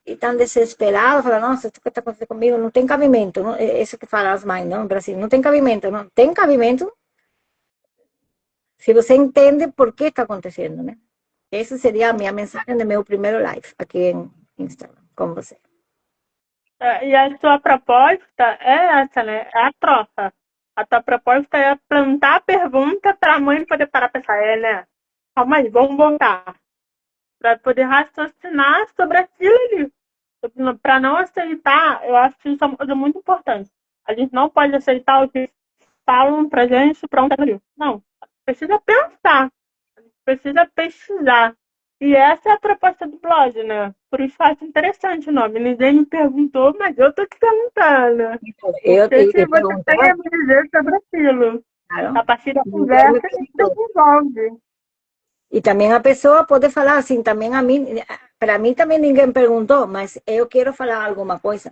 e tão desesperado, falar, nossa, isso que está acontecendo comigo não tem cabimento, não? É isso que falam as mães, não, no Brasil, não tem cabimento, não tem cabimento se você entende por que está acontecendo, né? Essa seria a minha mensagem do meu primeiro live aqui em Instagram, com você. E a sua proposta é essa, né? É a troca. A tua proposta é plantar a pergunta para a mãe poder parar para pensar, né? Calma aí, vamos voltar. Para poder raciocinar sobre aquilo ali. Para não aceitar, eu acho que isso é uma coisa muito importante. A gente não pode aceitar o que falam pra gente, pronto, ali. Não. Precisa pensar. Precisa pesquisar. E essa é a proposta do blog, né? Por isso eu acho interessante o nome. Ninguém me perguntou, mas eu tô te perguntando. Eu, O que eu, que eu você tem perguntar, a me dizer sobre aquilo? claro, A partir da ninguém me conversa, a gente perguntou. desenvolve. E também a pessoa pode falar assim, também a mim, para mim também ninguém perguntou, mas eu quero falar alguma coisa.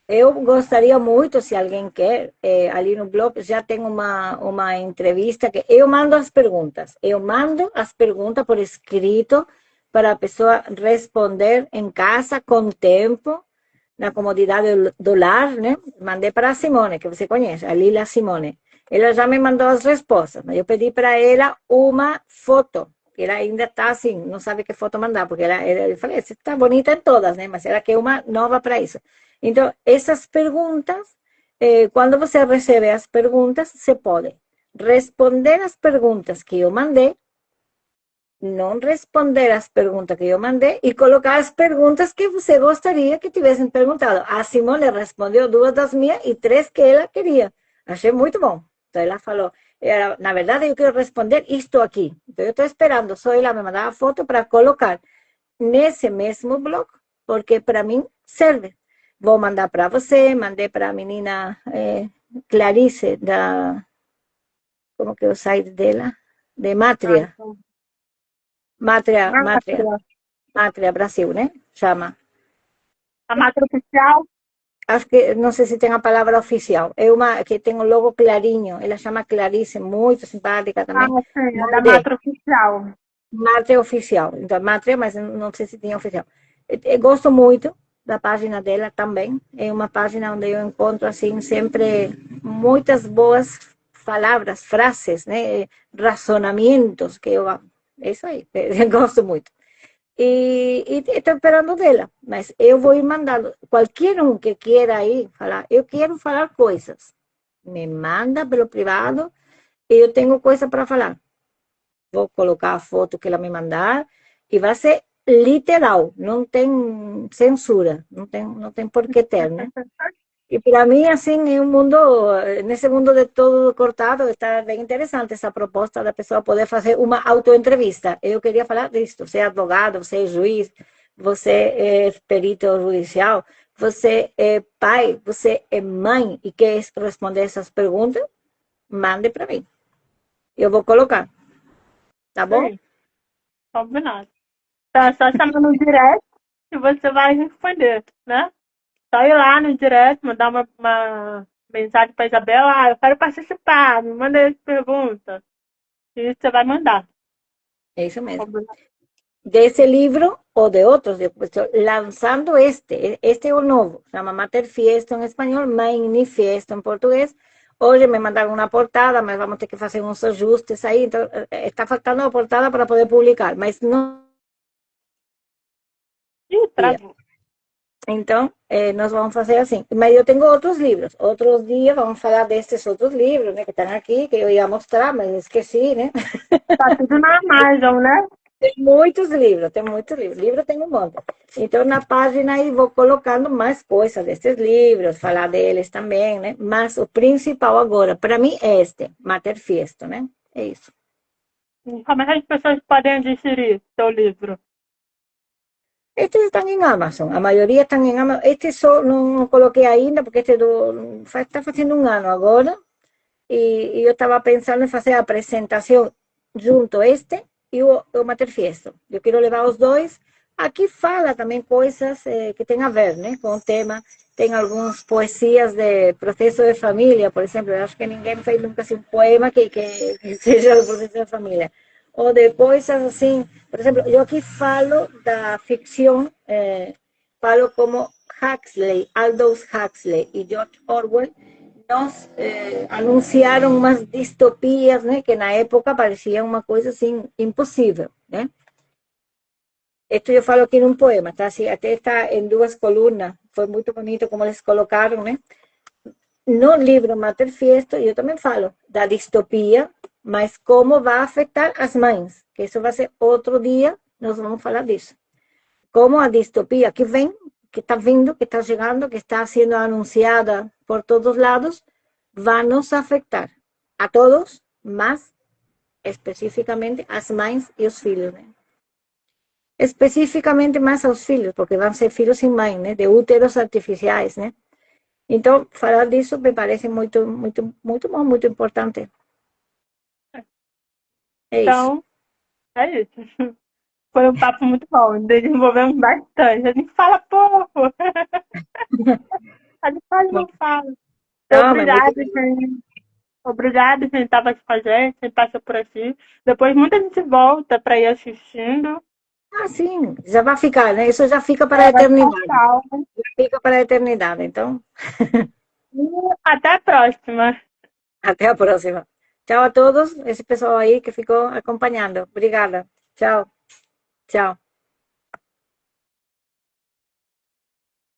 Eu gostaria muito, se alguém quer, ali no blog já tem uma entrevista que eu mando as perguntas por escrito para a pessoa responder em casa com tempo, na comodidade do lar, né? Mandei para a Simone, que você conhece, a Lila Simone. Ela já me mandou as respostas, mas eu pedi para ela uma foto. Ela ainda está assim, não sabe que foto mandar, porque eu falei, você está bonita em todas, né? Mas ela quer uma nova para isso. Então, essas perguntas, quando você recebe as perguntas, você pode responder as perguntas que eu mandei, não responder as perguntas que eu mandei e colocar as perguntas que você gostaria que tivessem perguntado. A Simone respondeu 2 das minhas e 3 que ela queria. Achei muito bom. Então ela falou, na verdade eu quero responder isto aqui. Então eu estou esperando só ela me mandar a foto para colocar nesse mesmo blog, porque para mim serve. Vou mandar para você, mandei para a menina Clarice, como que é o site dela? De Ah, Matria. então. Matria Mátria. Brasil, né? Chama. A mátria oficial? Acho que, não sei se tem a palavra oficial. É uma que tem um logo clarinho. Ela chama Clarice, muito simpática Ah, também. sim, a da Mandei. mátria oficial. Mátria oficial. Então, Mátria, mas não sei se tem oficial. Eu gosto muito da página dela também. É uma página onde eu encontro, assim, sempre muitas boas palavras, frases, né? Razonamentos, que eu... É isso aí, eu gosto muito. E estou esperando dela, mas eu vou ir mandando. Qualquer um que queira aí falar, eu quero falar coisas, me manda pelo privado, eu tenho coisa para falar. Vou colocar a foto que ela me mandar e vai ser literal, não tem censura, não tem por que ter, né? E para mim, assim, é um mundo, nesse mundo de todo cortado, está bem interessante essa proposta da pessoa poder fazer uma autoentrevista. Eu queria falar disso. Você é advogado, você é juiz, você é perito judicial, você é pai, você é mãe e quer responder essas perguntas, mande para mim. Eu vou colocar, tá bom? Sim, combinado. Então é só chamar no direct que você vai responder, né? Só ir lá no direct, mandar uma mensagem para Isabela, eu quero participar, me manda aí as perguntas. E você vai mandar. É isso mesmo. Combinado. De ese libro o de otros, yo estoy lanzando este es el nuevo, se llama Mater Fiesto en español, Manifiesto en portugués. Hoy me mandaron una portada, mas vamos a tener que hacer unos ajustes ahí, entonces está faltando la portada para poder publicar, mas no. Ih, travou. Então, nós vamos fazer assim. Mas eu tenho outros livros. Outros dias vamos falar destes outros livros, né, que estão aqui, que eu ia mostrar, mas esqueci, né? Tá tudo na Amazon, né? Tem muitos livros, tem muitos livros. Livro tem um monte. Então, na página aí vou colocando mais coisas desses livros, falar deles também, né? Mas o principal agora, para mim, é este, Mater Fiesto, né? É isso. Como é que as pessoas podem adquirir seu livro? Estes estão em Amazon, a maioria estão em Amazon. Este só não coloquei ainda, porque está fazendo um ano agora. E eu estava pensando em fazer a apresentação junto este e o Mater Fiesto. Eu quero levar os dois. Aqui fala também coisas que tem a ver, né, com o tema. Tem algumas poesias de processo de família, por exemplo. Eu acho que ninguém fez nunca assim, um poema que seja do processo de família. Ou de coisas assim, por exemplo, eu aqui falo da ficção, falo como Huxley, Aldous Huxley e George Orwell, nos anunciaram umas distopias, né, que na época parecia uma coisa assim impossível, né? Isto eu falo aqui num poema, tá? Assim, até está em 2 colunas, foi muito bonito como eles colocaram, né? No livro Mater Fiesto, eu também falo da distopia, mas como vai afetar as mães, que isso vai ser outro dia, nós vamos falar disso. Como a distopia que vem, que está vindo, que está chegando, que está sendo anunciada por todos lados, vai nos afetar a todos, mas especificamente as mães e os filhos, né? Especificamente mais aos filhos, porque vão ser filhos sem mãe, né? De úteros artificiais, né? Então, falar disso me parece muito, muito, muito bom, muito importante. É isso. Então, é isso. Foi um papo muito bom. Desenvolvemos bastante. A gente fala pouco. A gente quase não fala. Então, Não, é muito obrigada, bom. gente. Obrigada, quem estava aqui com a gente, quem passou por aqui. Depois muita gente volta para ir assistindo. Ah, sim, já vai ficar, né? Isso já fica para a Vai ficar eternidade. salvo. Já fica para a eternidade. Então, E até a próxima. até a próxima. Tchau a todos, esse pessoal aí que ficou acompanhando. Obrigada. Tchau. Tchau.